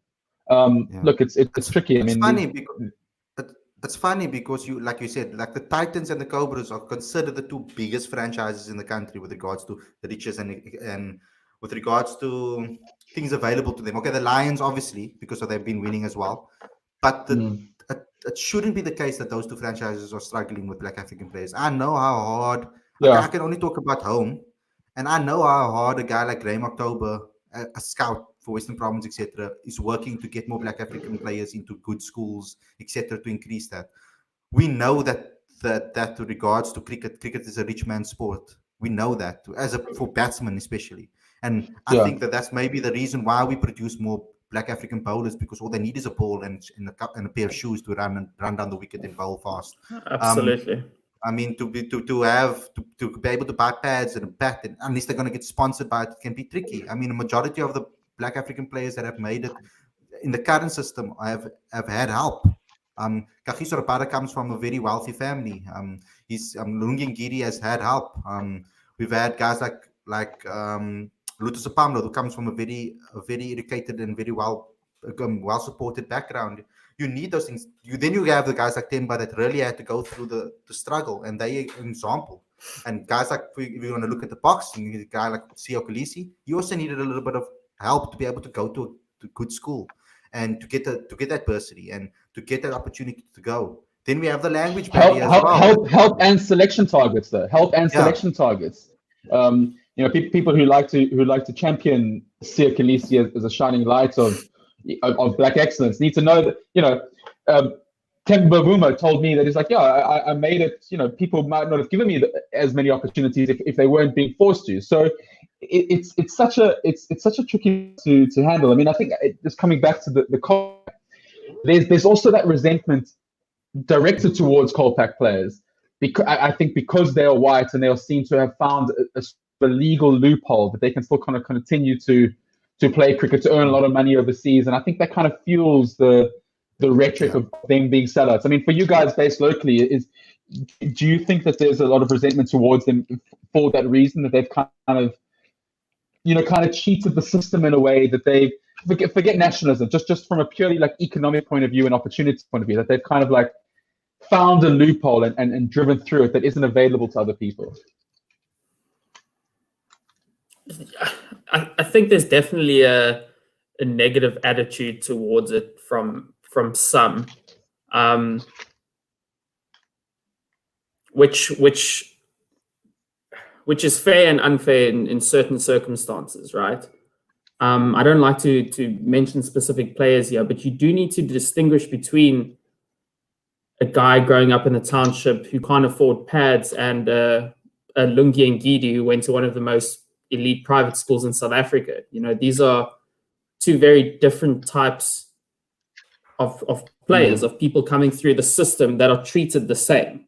Look, it's tricky. It's funny because it's funny because like you said, like the Titans and the Cobras are considered the two biggest franchises in the country with regards to the riches and with regards to things available to them. Okay, the Lions obviously because they've been winning as well, but it shouldn't be the case that those two franchises are struggling with Black African players. I know how hard. I can only talk about home. And I know how hard a guy like Graham October, a scout for Western Province, etc., is working to get more Black African players into good schools, etc., to increase that. We know that with regards to cricket is a rich man's sport. We know that for batsmen especially, and I think that's maybe the reason why we produce more Black African bowlers because all they need is a ball and a pair of shoes to run down the wicket and bowl fast. Absolutely. I mean, to be able to buy pads and a bat, and unless they're going to get sponsored by it, can be tricky. I mean, a majority of the Black African players that have made it in the current system have had help. Kagiso Rabada comes from a very wealthy family. Lungi Ngidi has had help. We've had guys like Lutus Pamlo, who comes from a very educated and very well supported background. You need those things. Then you have the guys like Temba that really had to go through the struggle, and they an example. And guys like, if you want to look at the boxing, a guy like Sio Kolisi, he also needed a little bit of help to be able to go to good school and to get that bursary and to get that opportunity to go. Then we have the language barrier as well. Help and selection targets, though. Help and selection targets. People who like to champion Sio Kolisi as a shining light of Black excellence need to know that, Temba Bavuma told me that he's like, I made it, people might not have given me as many opportunities if they weren't being forced to. So it's such a tricky to handle. I mean, I think just coming back to the Kolpak, there's also that resentment directed towards Kolpak players because I think because they are white and they are seen to have found a legal loophole that they can still kind of continue to play cricket, to earn a lot of money overseas. And I think that kind of fuels the rhetoric of them being sellouts. I mean, for you guys based locally, do you think that there's a lot of resentment towards them for that reason, that they've kind of cheated the system in a way that they forget nationalism, just from a purely like economic point of view and opportunity point of view, that they've kind of like found a loophole and driven through it that isn't available to other people? I think there's definitely a negative attitude towards it from some, which is fair and unfair in certain circumstances, right? I don't like to mention specific players here, but you do need to distinguish between a guy growing up in a township who can't afford pads and a Lungi Ngidi who went to one of the most elite private schools in South Africa. These are two very different types of players, of people coming through the system that are treated the same,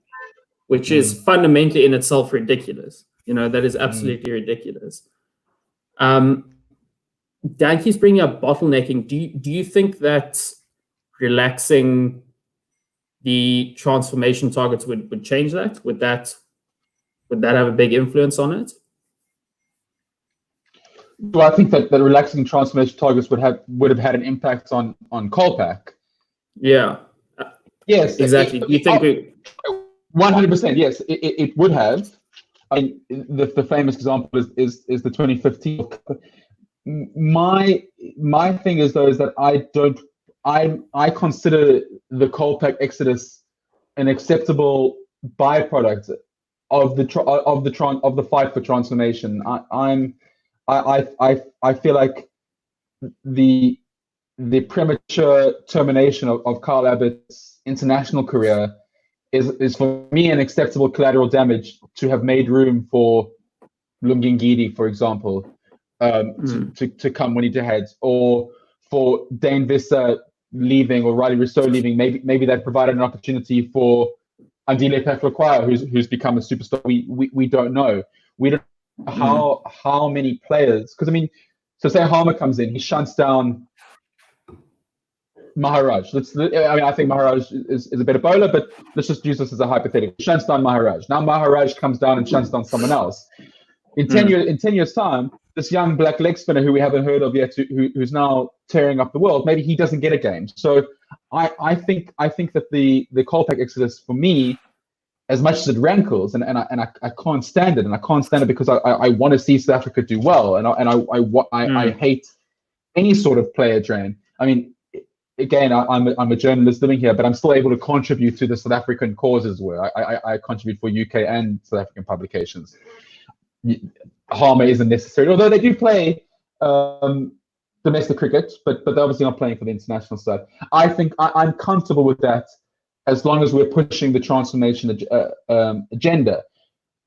which is fundamentally in itself ridiculous. That is absolutely ridiculous. Dan keeps bringing up bottlenecking. Do you think that relaxing the transformation targets would change that? Would that have a big influence on it? Well, I think that relaxing transformation targets would have had an impact on Kolpak. Yeah. Yes. Exactly. Do you think 100%? Yes, it would have. I mean, the famous example is the 2015. My thing is though is that I consider the Kolpak exodus an acceptable byproduct of the fight for transformation. I feel like the the premature termination of Carl Abbott's international career is for me an acceptable collateral damage to have made room for Lungingidi, for example, to come when he had, or for Dane Visser leaving or Riley Rousseau leaving. Maybe that provided an opportunity for Andile Petlakwa, who's become a superstar. We don't know. We don't know how many players, because I mean, so say Harmer comes in, he shunts down Maharaj. I think Maharaj is a better bowler, but let's just use this as a hypothetical. He shunts down Maharaj. Now Maharaj comes down and shunts down someone else. In 10 years' time, this young black leg spinner who we haven't heard of yet, who's now tearing up the world, maybe he doesn't get a game. So I think that the Kolpak exodus for me, as much as it rankles, and I can't stand it, and I can't stand it because I want to see South Africa do well, and I hate any sort of player drain. I mean, again, I'm a journalist living here, but I'm still able to contribute to the South African causes where I contribute for UK and South African publications. Harmer isn't necessary, although they do play domestic cricket, but they're obviously not playing for the international side. I think I'm comfortable with that as long as we're pushing the transformation agenda.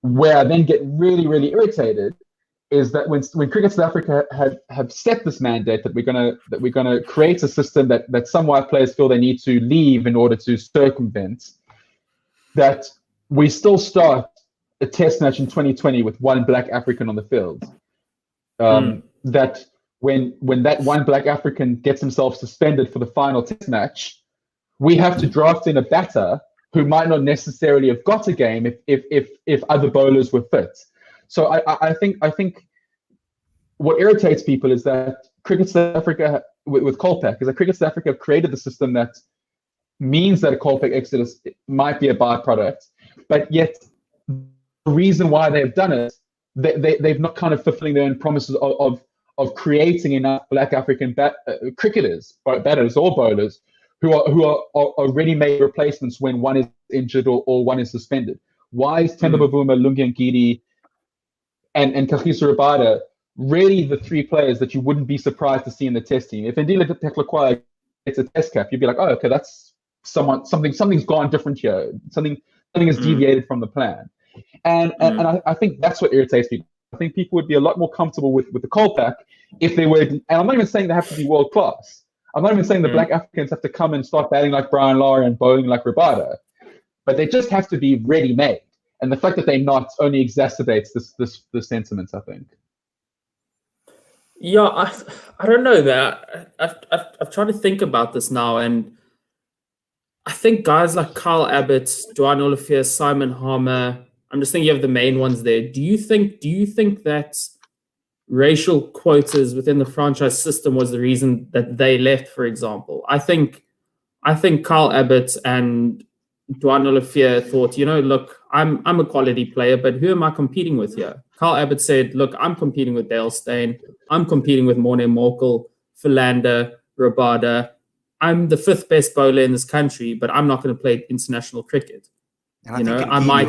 Where I then get really, really irritated is that when Cricket South Africa have set this mandate that we're gonna create a system that some white players feel they need to leave in order to circumvent, that we still start a test match in 2020 with one black African on the field. That when that one black African gets himself suspended for the final test match, we have to draft in a batter who might not necessarily have got a game if other bowlers were fit. So I think what irritates people is that Cricket South Africa with Kolpak is that Cricket South Africa created the system that means that a Kolpak exodus might be a byproduct, but yet the reason why they've done it, they've not kind of fulfilling their own promises of creating enough black African cricketers, batters or bowlers, who are ready-made replacements when one is injured or one is suspended. Why is Themba Bavuma, Lungi Ngidi, and Kagiso Rabada really the three players that you wouldn't be surprised to see in the test team? If Andile Petlakwa gets a test cap, you'd be like, oh, okay, that's something's gone different here. Something has deviated from the plan. And I think that's what irritates people. I think people would be a lot more comfortable with the Kolpak if they were, and I'm not even saying they have to be world class. I'm not even saying the black Africans have to come and start batting like Brian Lara and bowling like Rabada, but they just have to be ready-made. And the fact that they're not only exacerbates this sentiment, I think. Yeah, I don't know that. I've tried to think about this now, and I think guys like Carl Abbott, Dwayne Olivier, Simon Harmer, I'm just thinking of the main ones there. Do you think that racial quotas within the franchise system was the reason that they left, for example? I think Carl Abbott and Dwayne Olivier thought, look, I'm a quality player, but who am I competing with here? Carl Abbott said, look, I'm competing with Dale Steyn. I'm competing with Morne Morkel, Philander, Rabada. I'm the fifth best bowler in this country, but I'm not going to play international cricket. And I might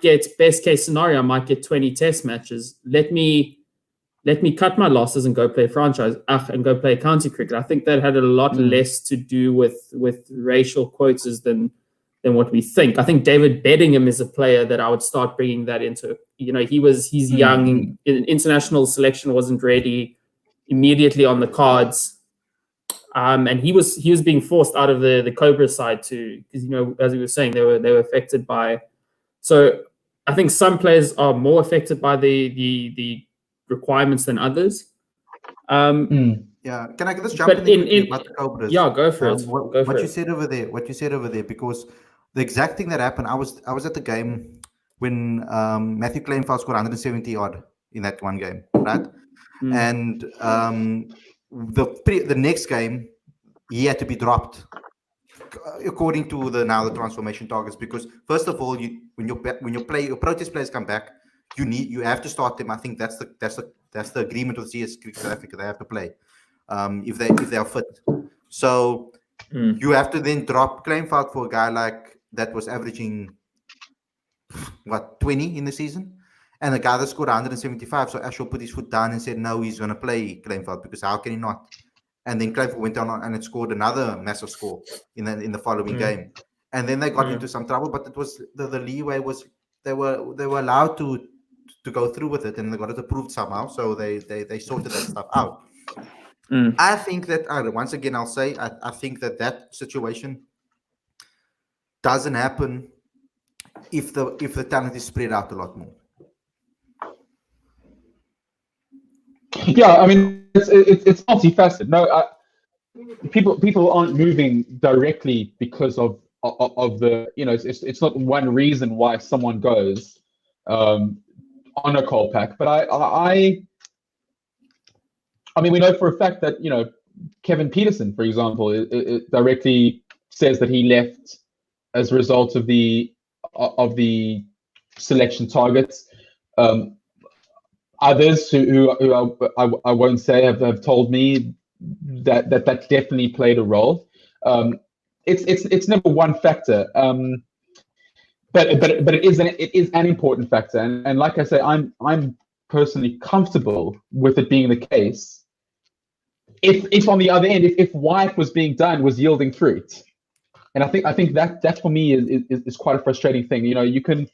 get, best case scenario, I might get 20 test matches. Let me cut my losses and go play franchise and go play county cricket. I think that had a lot less to do with racial quotas than what we think. I think David Bedingham is a player that I would start bringing that into. He's young. International selection wasn't ready immediately on the cards. And he was being forced out of the Cobra side too, because as we were saying, they were affected by. So I think some players are more affected by the requirements than others. Yeah, can I just jump in about the Cobras? Yeah, go for it. What you said over there, because the exact thing that happened, I was at the game when Matthew Kleinveld scored 170 odd in that one game, right? And the next game he had to be dropped according to the transformation targets, because first of all, when your Proteas players come back, you have to start them. I think that's the agreement with CS Cricket South Africa. They have to play if they are fit. So you have to then drop Kleinveld for a guy like that was averaging 20 in the season. And the guy that scored 175, so Ashwell put his foot down and said, no, he's going to play Kleinveld because how can he not? And then Kleinveld went on and it scored another massive score in the following game. And then they got into some trouble, but it was the leeway was they were allowed to go through with it, and they got it approved somehow. So they sorted that stuff out. I think that once again I'll say I think that situation doesn't happen if the talent is spread out a lot more. Yeah, I mean it's multifaceted. No, people aren't moving directly because of the it's not one reason why someone goes on a Kolpak, but I mean we know for a fact that Kevin Peterson, for example, it directly says that he left as a result of the selection targets. Others who I won't say have told me that definitely played a role. It's never one factor, but it is an important factor, and like I say, I'm personally comfortable with it being the case. If on the other end, if what was being done was yielding fruit, and I think that for me is quite a frustrating thing. You can.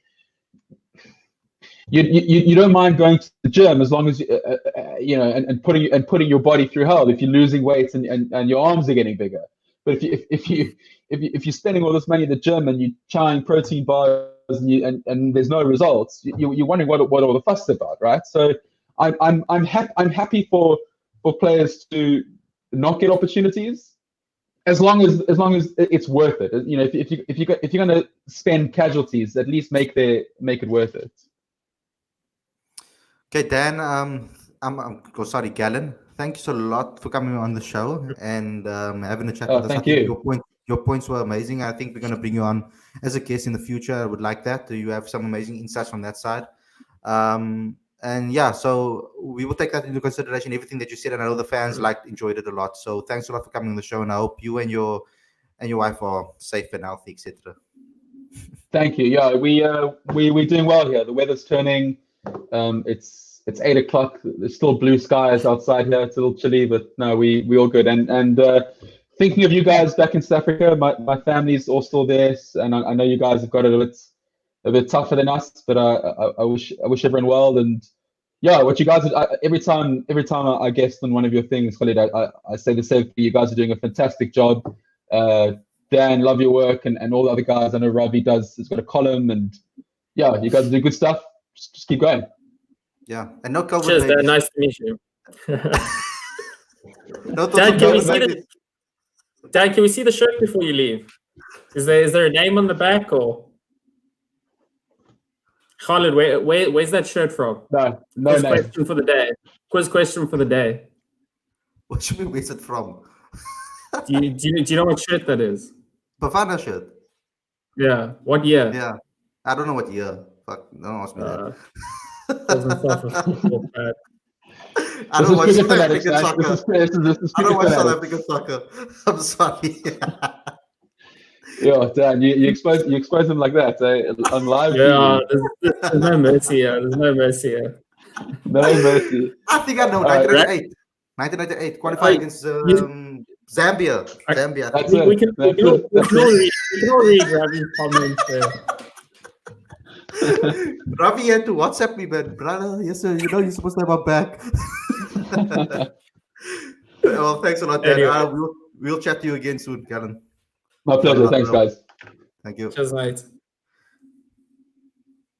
You don't mind going to the gym as long as and putting your body through hell if you're losing weight and your arms are getting bigger. But if you're spending all this money at the gym and you're trying protein bars and there's no results, you're wondering what all the fuss is about, right? So I'm happy for players to not get opportunities as long as it's worth it. If you're going to spend casualties, at least make it worth it. Okay, Dan, sorry, Gallan. Thank you so a lot for coming on the show and having a chat with us. Thank you. Your points were amazing. I think we're going to bring you on as a guest in the future. I would like that. You have some amazing insights on that side. And yeah, so we will take that into consideration, everything that you said. And I know the fans enjoyed it a lot. So thanks a lot for coming on the show. And I hope you and your wife are safe and healthy, etc. Thank you. Yeah, we're doing well here. The weather's turning. It's 8 o'clock. There's still blue skies outside here. It's a little chilly, but no, we all good. And thinking of you guys back in South Africa, my family's all still there, and I know you guys have got it a bit tougher than us. But I wish everyone well. And yeah, what you guys every time I guest on one of your things, Khalid, I say the same. You guys are doing a fantastic job. Dan, love your work, and all the other guys. I know Ravi has got a column, and yeah, you guys do good stuff. Just keep going. Yeah, and no COVID. Cheers, Dan. Nice to meet you. Dan, can we see the shirt before you leave? Is there a name on the back or? Khalid, where's that shirt from? No Quiz name. question for the day. Quiz question for the day. What should we where's it from? Do you know what shirt that is? Bafana shirt. Yeah. What year? Yeah. I don't know what year. Fuck, don't ask me that. I don't watch South African soccer. I don't watch South African soccer. I'm sorry. Yeah, Dan, you expose them like that, on live. Yeah, there's no mercy here. There's no mercy here. No mercy. I think I know. 1998 qualified against Zambia. We can all read Ravi's comments there. Ravi had to WhatsApp me, man. Brother, yes sir, you're supposed to have my back. Well, thanks a lot, Dan. Anyway. We'll chat to you again soon, Gallan. My pleasure. Thanks, guys. Thank you. Cheers, mate.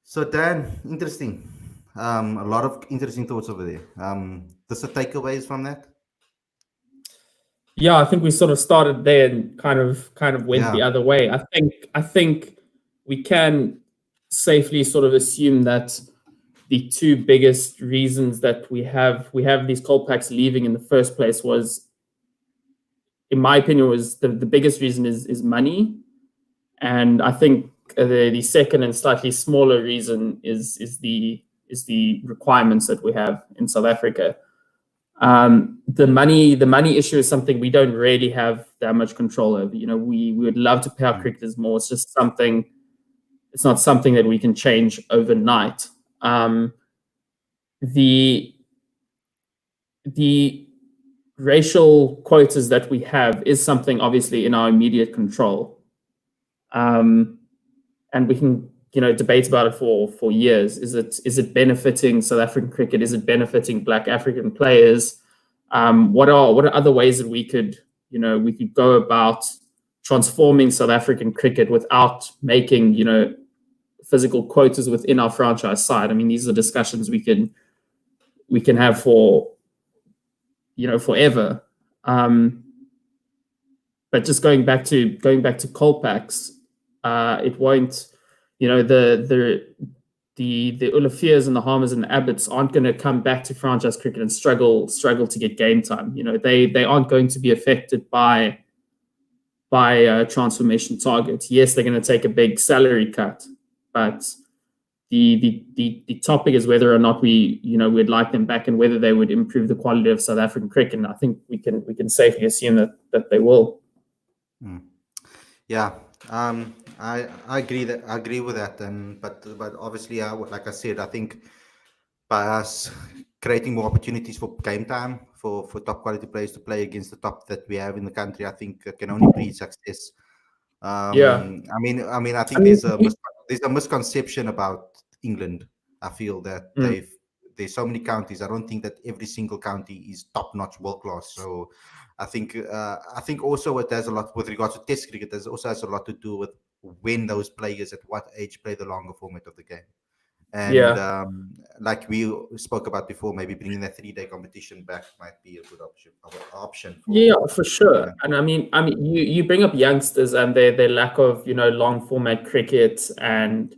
So, Dan, interesting. A lot of interesting thoughts over there. There's the takeaways from that. Yeah, I think we sort of started there and kind of went the other way. I think we can safely sort of assume that the two biggest reasons that we have these Kolpaks leaving in the first place was, in my opinion, was the biggest reason is money, and I think the second and slightly smaller reason is the requirements that we have in South Africa. The money issue is something we don't really have that much control over. We would love to pay our cricketers more. It's just something. It's not something that we can change overnight. the racial quotas that we have is something obviously in our immediate control, and we can debate about it for years. Is it benefiting South African cricket? Is it benefiting Black African players? What are other ways that we could go about transforming South African cricket without making physical quotas within our franchise side? I mean, these are discussions we can have for forever. But just going back to Kolpaks, it won't. The Oliviers and the Harmers and the Abbotts aren't going to come back to franchise cricket and struggle to get game time. They aren't going to be affected by transformation targets. Yes, they're going to take a big salary cut, but the topic is whether or not we'd like them back and whether they would improve the quality of South African cricket. And I think we can safely assume that they will. Yeah. I agree with that, but obviously, like I said, I think by us creating more opportunities for game time for top quality players to play against the top that we have in the country, I think can only breed success. I think there's a misconception about England. I feel that there's so many counties. I don't think that every single county is top notch, world class. So I think also it has a lot with regards to Test cricket. It also has a lot to do with when those players at what age play the longer format of the game. And like we spoke about before, maybe bringing that 3-day competition back might be a good option. For sure. And I mean, you bring up youngsters and their lack of long format cricket and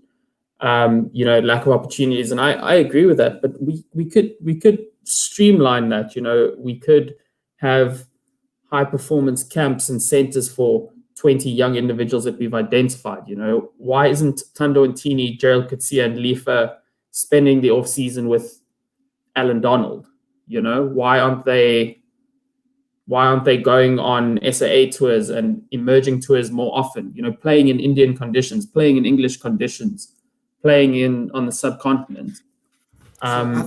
lack of opportunities, and I agree with that. But we could streamline that. We could have high performance camps and centers for 20 young individuals that we've identified. Why isn't Tando Ntini, Gerald Katsia, and Lifa spending the off season with Alan Donald? Why aren't they going on SAA tours and emerging tours more often? Playing in Indian conditions, playing in English conditions, playing on the subcontinent. I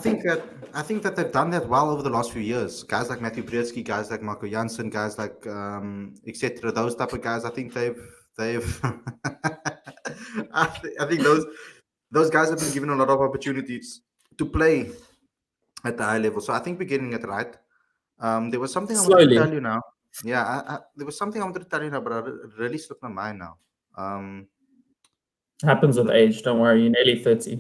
think that they've done that well over the last few years. Guys like Matthew Brzezinski, guys like Marco Jansen, guys like etc. Those type of guys. I think they've. I think those guys have been given a lot of opportunities to play at the high level. So I think we're getting it right. There was something I wanted to tell you now. Yeah, there was something I wanted to tell you now, but I really slipped my mind now. Happens with age. Don't worry, you're nearly 30.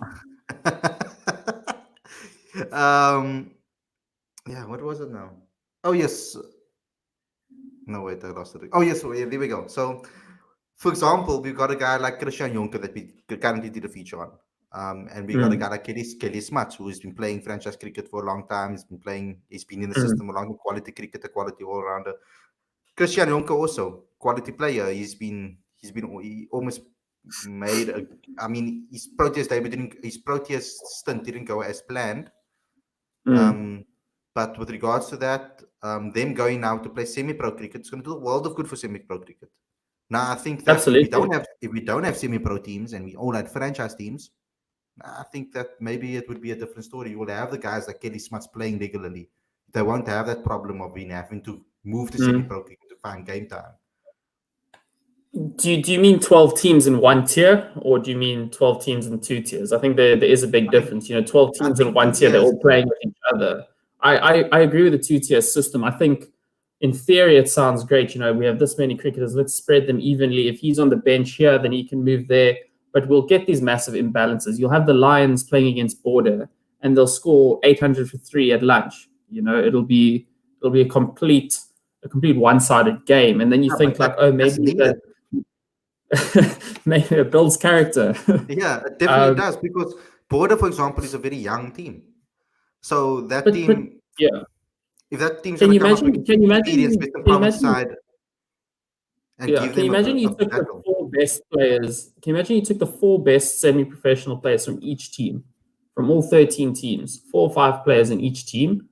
What was it now? Oh yes. No, wait, I lost it. Oh yes, there we go. So, for example, we've got a guy like Christian Jonker that we currently did a feature on. And we got a guy like Kelly Smuts, who has been playing franchise cricket for a long time. He's been in the system along with quality cricketer, quality all-rounder. Christian Jonker also, quality player. He almost made his Proteas stint didn't go as planned. But with regards to that, them going now to play semi-pro cricket, it's going to do a world of good for semi-pro cricket. Now, I think that if we don't have semi-pro teams and we all had franchise teams, I think that maybe it would be a different story. You will have the guys like Kelly Smuts playing regularly. They won't have that problem of having to move to semi-pro cricket to find game time. Do you mean 12 teams in one tier, or do you mean 12 teams in two tiers? I think there is a big difference. 12 teams in one tier, they're all playing with each other. I agree with the two-tier system. I think in theory it sounds great. We have this many cricketers, let's spread them evenly. If he's on the bench here, then he can move there. But we'll get these massive imbalances. You'll have the Lions playing against Border, and they'll score 800 for 3 at lunch. It'll be a complete one-sided game. And then you think maybe it builds character. Yeah, it definitely does, because Border, for example, is a very young team. So that team, if that team's going to come up with experience with the power side, and give can you imagine you took the 4 best players? Can you imagine you took the 4 best semi-professional players from each team, from all 13 teams, 4 or 5 players in each team,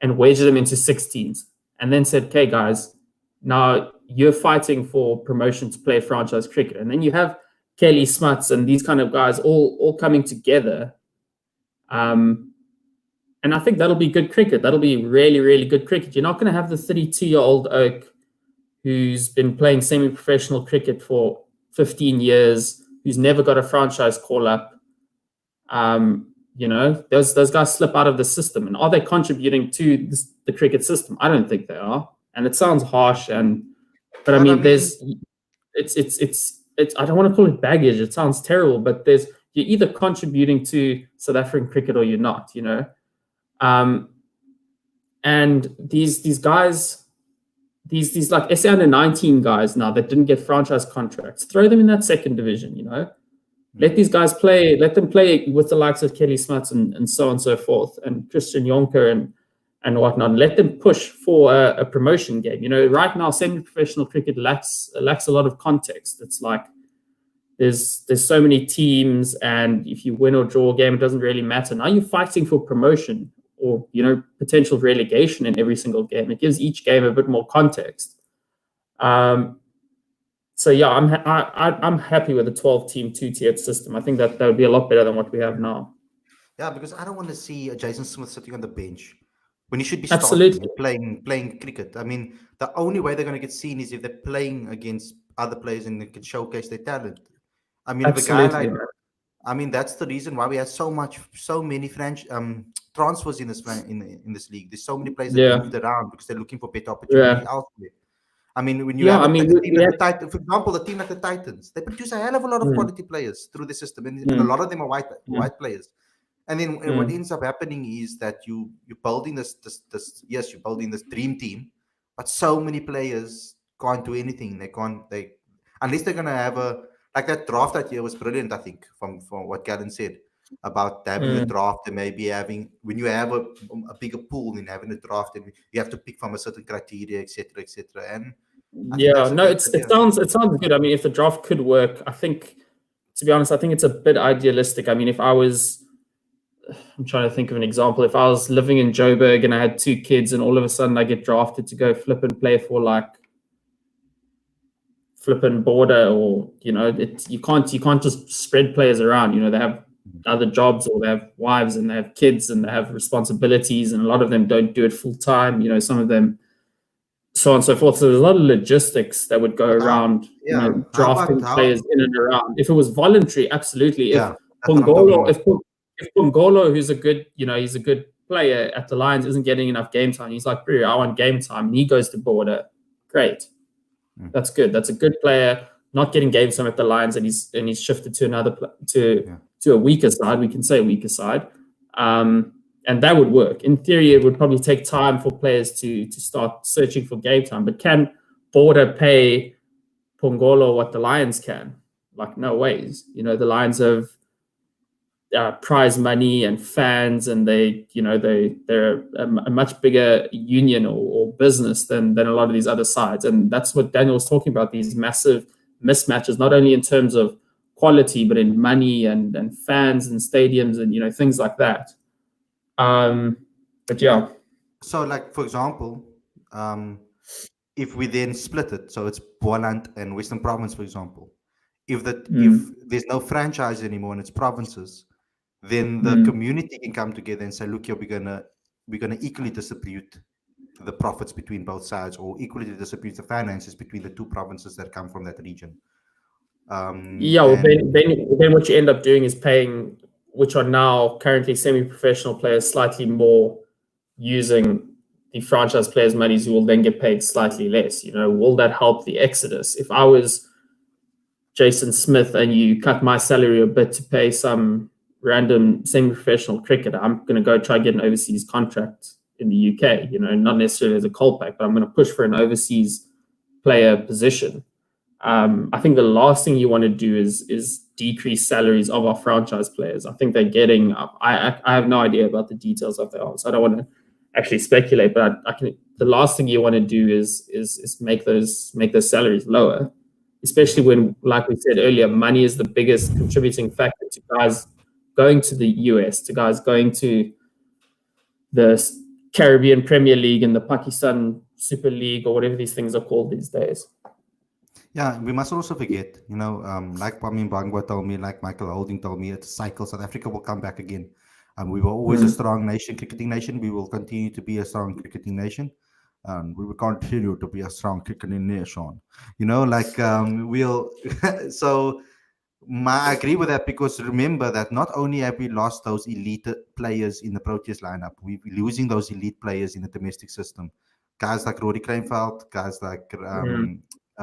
and wedged them into 6 teams, and then said, "Okay, guys, now you're fighting for promotion to play franchise cricket," and then you have Kelly Smuts and these kind of guys all coming together. I think that'll be good cricket. That'll be really, really good cricket. You're not going to have the 32-year-old oak who's been playing semi-professional cricket for 15 years, who's never got a franchise call-up. Those guys slip out of the system. And are they contributing to the cricket system? I don't think they are. And it sounds harsh, but I mean, it's I don't want to call it baggage. It sounds terrible, but you're either contributing to South African cricket or you're not, and these guys, these like SA under-19 guys now that didn't get franchise contracts, throw them in that second division, Let these guys play. Let them play with the likes of Kelly Smuts and so on and so forth, and Christian Jonker and whatnot. Let them push for a promotion game. Right now, semi-professional cricket lacks a lot of context. It's like there's so many teams, and if you win or draw a game, it doesn't really matter. Now you're fighting for promotion or potential relegation in every single game. It gives each game a bit more context. So yeah, I'm happy with the 12-team 2-tiered system. I think that would be a lot better than what we have now. Yeah, because I don't want to see Jason Smith sitting on the bench when he should be Absolutely playing cricket. I mean, the only way they're going to get seen is if they're playing against other players and they can showcase their talent. I mean, Absolutely. That's the reason why we have so many transfers in this league. There's so many players that moved around because they're looking for better opportunity elsewhere. I mean, when you have for example, the team like the Titans, they produce a hell of a lot of quality players through the system, and a lot of them are white players. And then what ends up happening is that you're building you're building this dream team, but so many players can't do anything. Unless they're gonna have like that draft that year was brilliant. I think from what Gallan said about having a draft and maybe when you have a bigger pool in having a draft, and you have to pick from a certain criteria, etc., and it sounds good. I mean, if the draft could work, I think, to be honest, I think it's a bit idealistic. I mean, I'm trying to think of an example. If I was living in Joburg and I had 2 kids and all of a sudden I get drafted to go flip and play for like flipping border, or you can't just spread players around. They have other jobs, or they have wives and they have kids and they have responsibilities, and a lot of them don't do it full time. Some of them, so on and so forth. So there's a lot of logistics that would go around drafting players in and around. If it was voluntary, absolutely. If Pongolo, who's a good, he's a good player at the Lions, isn't getting enough game time, he's like, I want game time, and he goes to border, great. That's good. That's a good player not getting game time at the Lions, and he's shifted to to a weaker side. We can say weaker side, and that would work. In theory, it would probably take time for players to start searching for game time. But can Border pay Pongolo what the Lions can? Like, no ways. The Lions have prize money and fans, and they're a much bigger union or business than a lot of these other sides. And that's what Daniel was talking about, these massive mismatches, not only in terms of quality, but in money and fans and stadiums and things like that. But yeah. So, like, for example, if we then split it, so it's Boland and Western Province, for example, if there's no franchise anymore and it's provinces, then the community can come together and say, look here, we're gonna equally distribute the profits between both sides, or equally distribute the finances between the 2 provinces that come from that region. Then what you end up doing is paying, which are now currently semi-professional players, slightly more, using the franchise players' monies, who will then get paid slightly less. Will that help the exodus? If I was Jason Smith and you cut my salary a bit to pay some random semi-professional cricketer, I'm going to go try and get an overseas contract in the UK, not necessarily as a Kolpak, but I'm going to push for an overseas player position. I think the last thing you want to do is decrease salaries of our franchise players. I think they're getting up. I have no idea about the details of their own, so I don't want to actually speculate, but the last thing you want to do is make those salaries lower, especially when, like we said earlier, money is the biggest contributing factor to guys going to the US, to guys going to the Caribbean Premier League and the Pakistan Super League, or whatever these things are called these days. Yeah, we must also forget, like Pami Bangwa told me, like Michael Holding told me, it's a cycle. South Africa will come back again. We were always a strong nation, cricketing nation. We will continue to be a strong cricketing nation. And we will continue to be a strong cricketing nation. We'll. So I agree with that, because remember that not only have we lost those elite players in the Proteas lineup, we're losing those elite players in the domestic system. Guys like Rory Kreinveld, guys like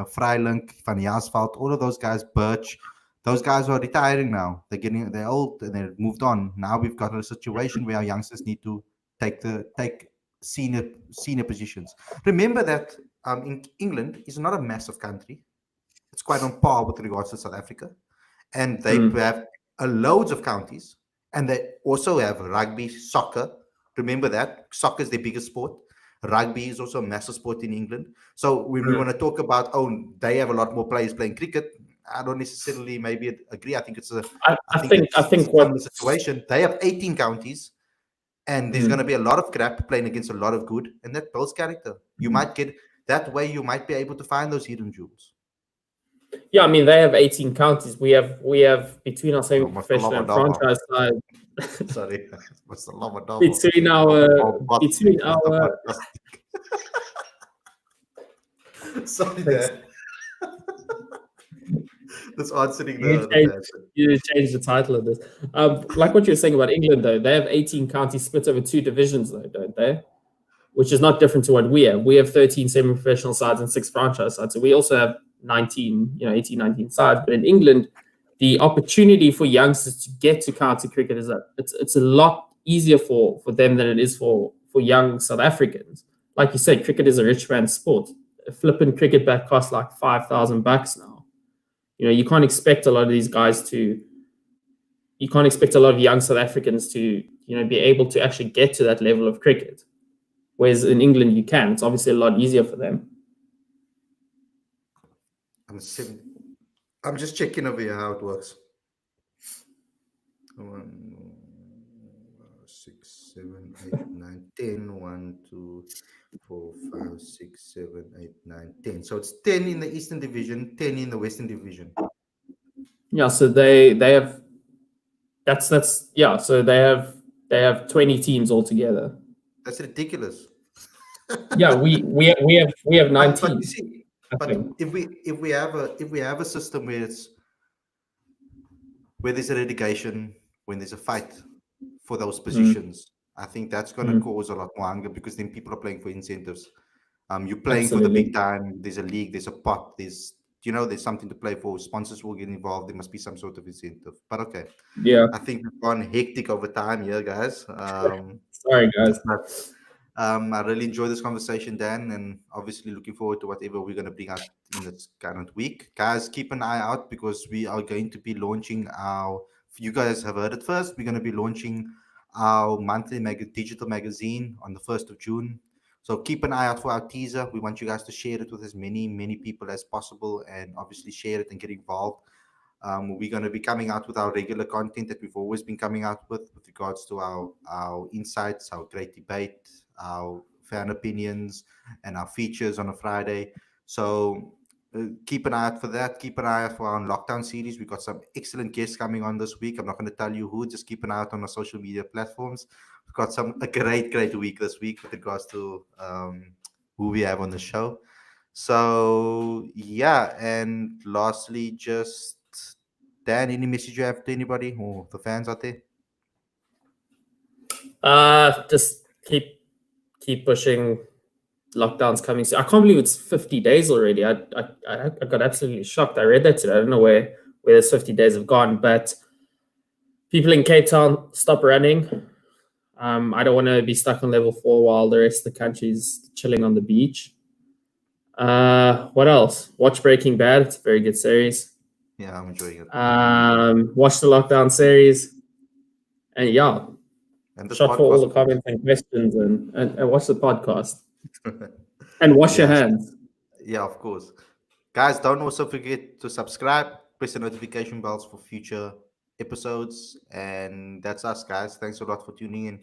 Freiling, Van Jaarsveld, all of those guys, Birch, those guys are retiring now. They're old and they've moved on. Now we've got a situation where our youngsters need to take senior positions. Remember that in England is not a massive country. It's quite on par with regards to South Africa. And they have loads of counties, and they also have rugby, soccer. Remember that soccer is their biggest sport. Rugby is also a massive sport in England. So when we want to talk about, they have a lot more players playing cricket, I don't necessarily maybe agree. I think it's a what the situation. They have 18 counties, and there's going to be a lot of crap playing against a lot of good, and that builds character. You might get that way. You might be able to find those hidden jewels. Yeah, I mean, they have 18 counties. We have between our semi-professional and franchise side. Sorry, what's the lava double? Between our Sorry, there. That's answering you change the title of this. Like what you're saying about England, though, they have 18 counties split over 2 divisions, though, don't they? Which is not different to what we have. We have 13 semi-professional sides and 6 franchise sides. So we also have 18, 19 sides. But in England, the opportunity for youngsters to get to county cricket is it's a lot easier for them than it is for young South Africans. Like you said, cricket is a rich man's sport. A flipping cricket bat costs like $5,000 now. You can't expect a lot of these guys to. You can't expect a lot of young South Africans to be able to actually get to that level of cricket. Whereas in England, you can. It's obviously a lot easier for them. I'm just checking over here how it works. 1, 6, 7, 8, 9, 10. 1, 2, 4, 5, 6, 7, 8, 9, 10. So it's 10 in the Eastern Division, 10 in the Western Division. Yeah, so they have. So they have 20 teams altogether. That's ridiculous. Yeah, we have 19. But if we have a system where there's a relegation, when there's a fight for those positions, I think that's going to cause a lot more anger, because then people are playing for incentives. You're playing for the big time. There's a league. There's a pot. There's something to play for. Sponsors will get involved. There must be some sort of incentive. But okay. Yeah. I think we've gone hectic over time here, guys. Sorry, guys. I really enjoyed this conversation, Dan, and obviously looking forward to whatever we're going to bring out in this current week. Guys, keep an eye out, because we are going to be launching you guys have heard it first, we're going to be launching our monthly digital magazine on the 1st of June. So keep an eye out for our teaser. We want you guys to share it with as many people as possible, and obviously share it and get involved. We're going to be coming out with our regular content that we've always been coming out with regards to our insights, our great debate, our fan opinions, and our features on a Friday. So keep an eye out for that. Keep an eye out for our lockdown series. We've got some excellent guests coming on this week. I'm not going to tell you who. Just keep an eye out on our social media platforms. We've got a great week this week with regards to who we have on the show. So yeah, and lastly, just Dan, any message you have to anybody or the fans out there? Just keep pushing. Lockdown's coming soon. I can't believe it's 50 days already. I got absolutely shocked. I read that today. I don't know where those 50 days have gone, but people in Cape Town, stop running. I don't want to be stuck on level 4 while the rest of the country's chilling on the beach. What else? Watch Breaking Bad. It's a very good series. Yeah, I'm enjoying it. Watch the Lockdown series. And yeah, and shot for all the comments and questions, and watch the podcast. And wash your hands. Yeah, of course. Guys, don't also forget to subscribe, press the notification bells for future episodes. And that's us, guys. Thanks a lot for tuning in,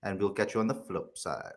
and we'll catch you on the flip side.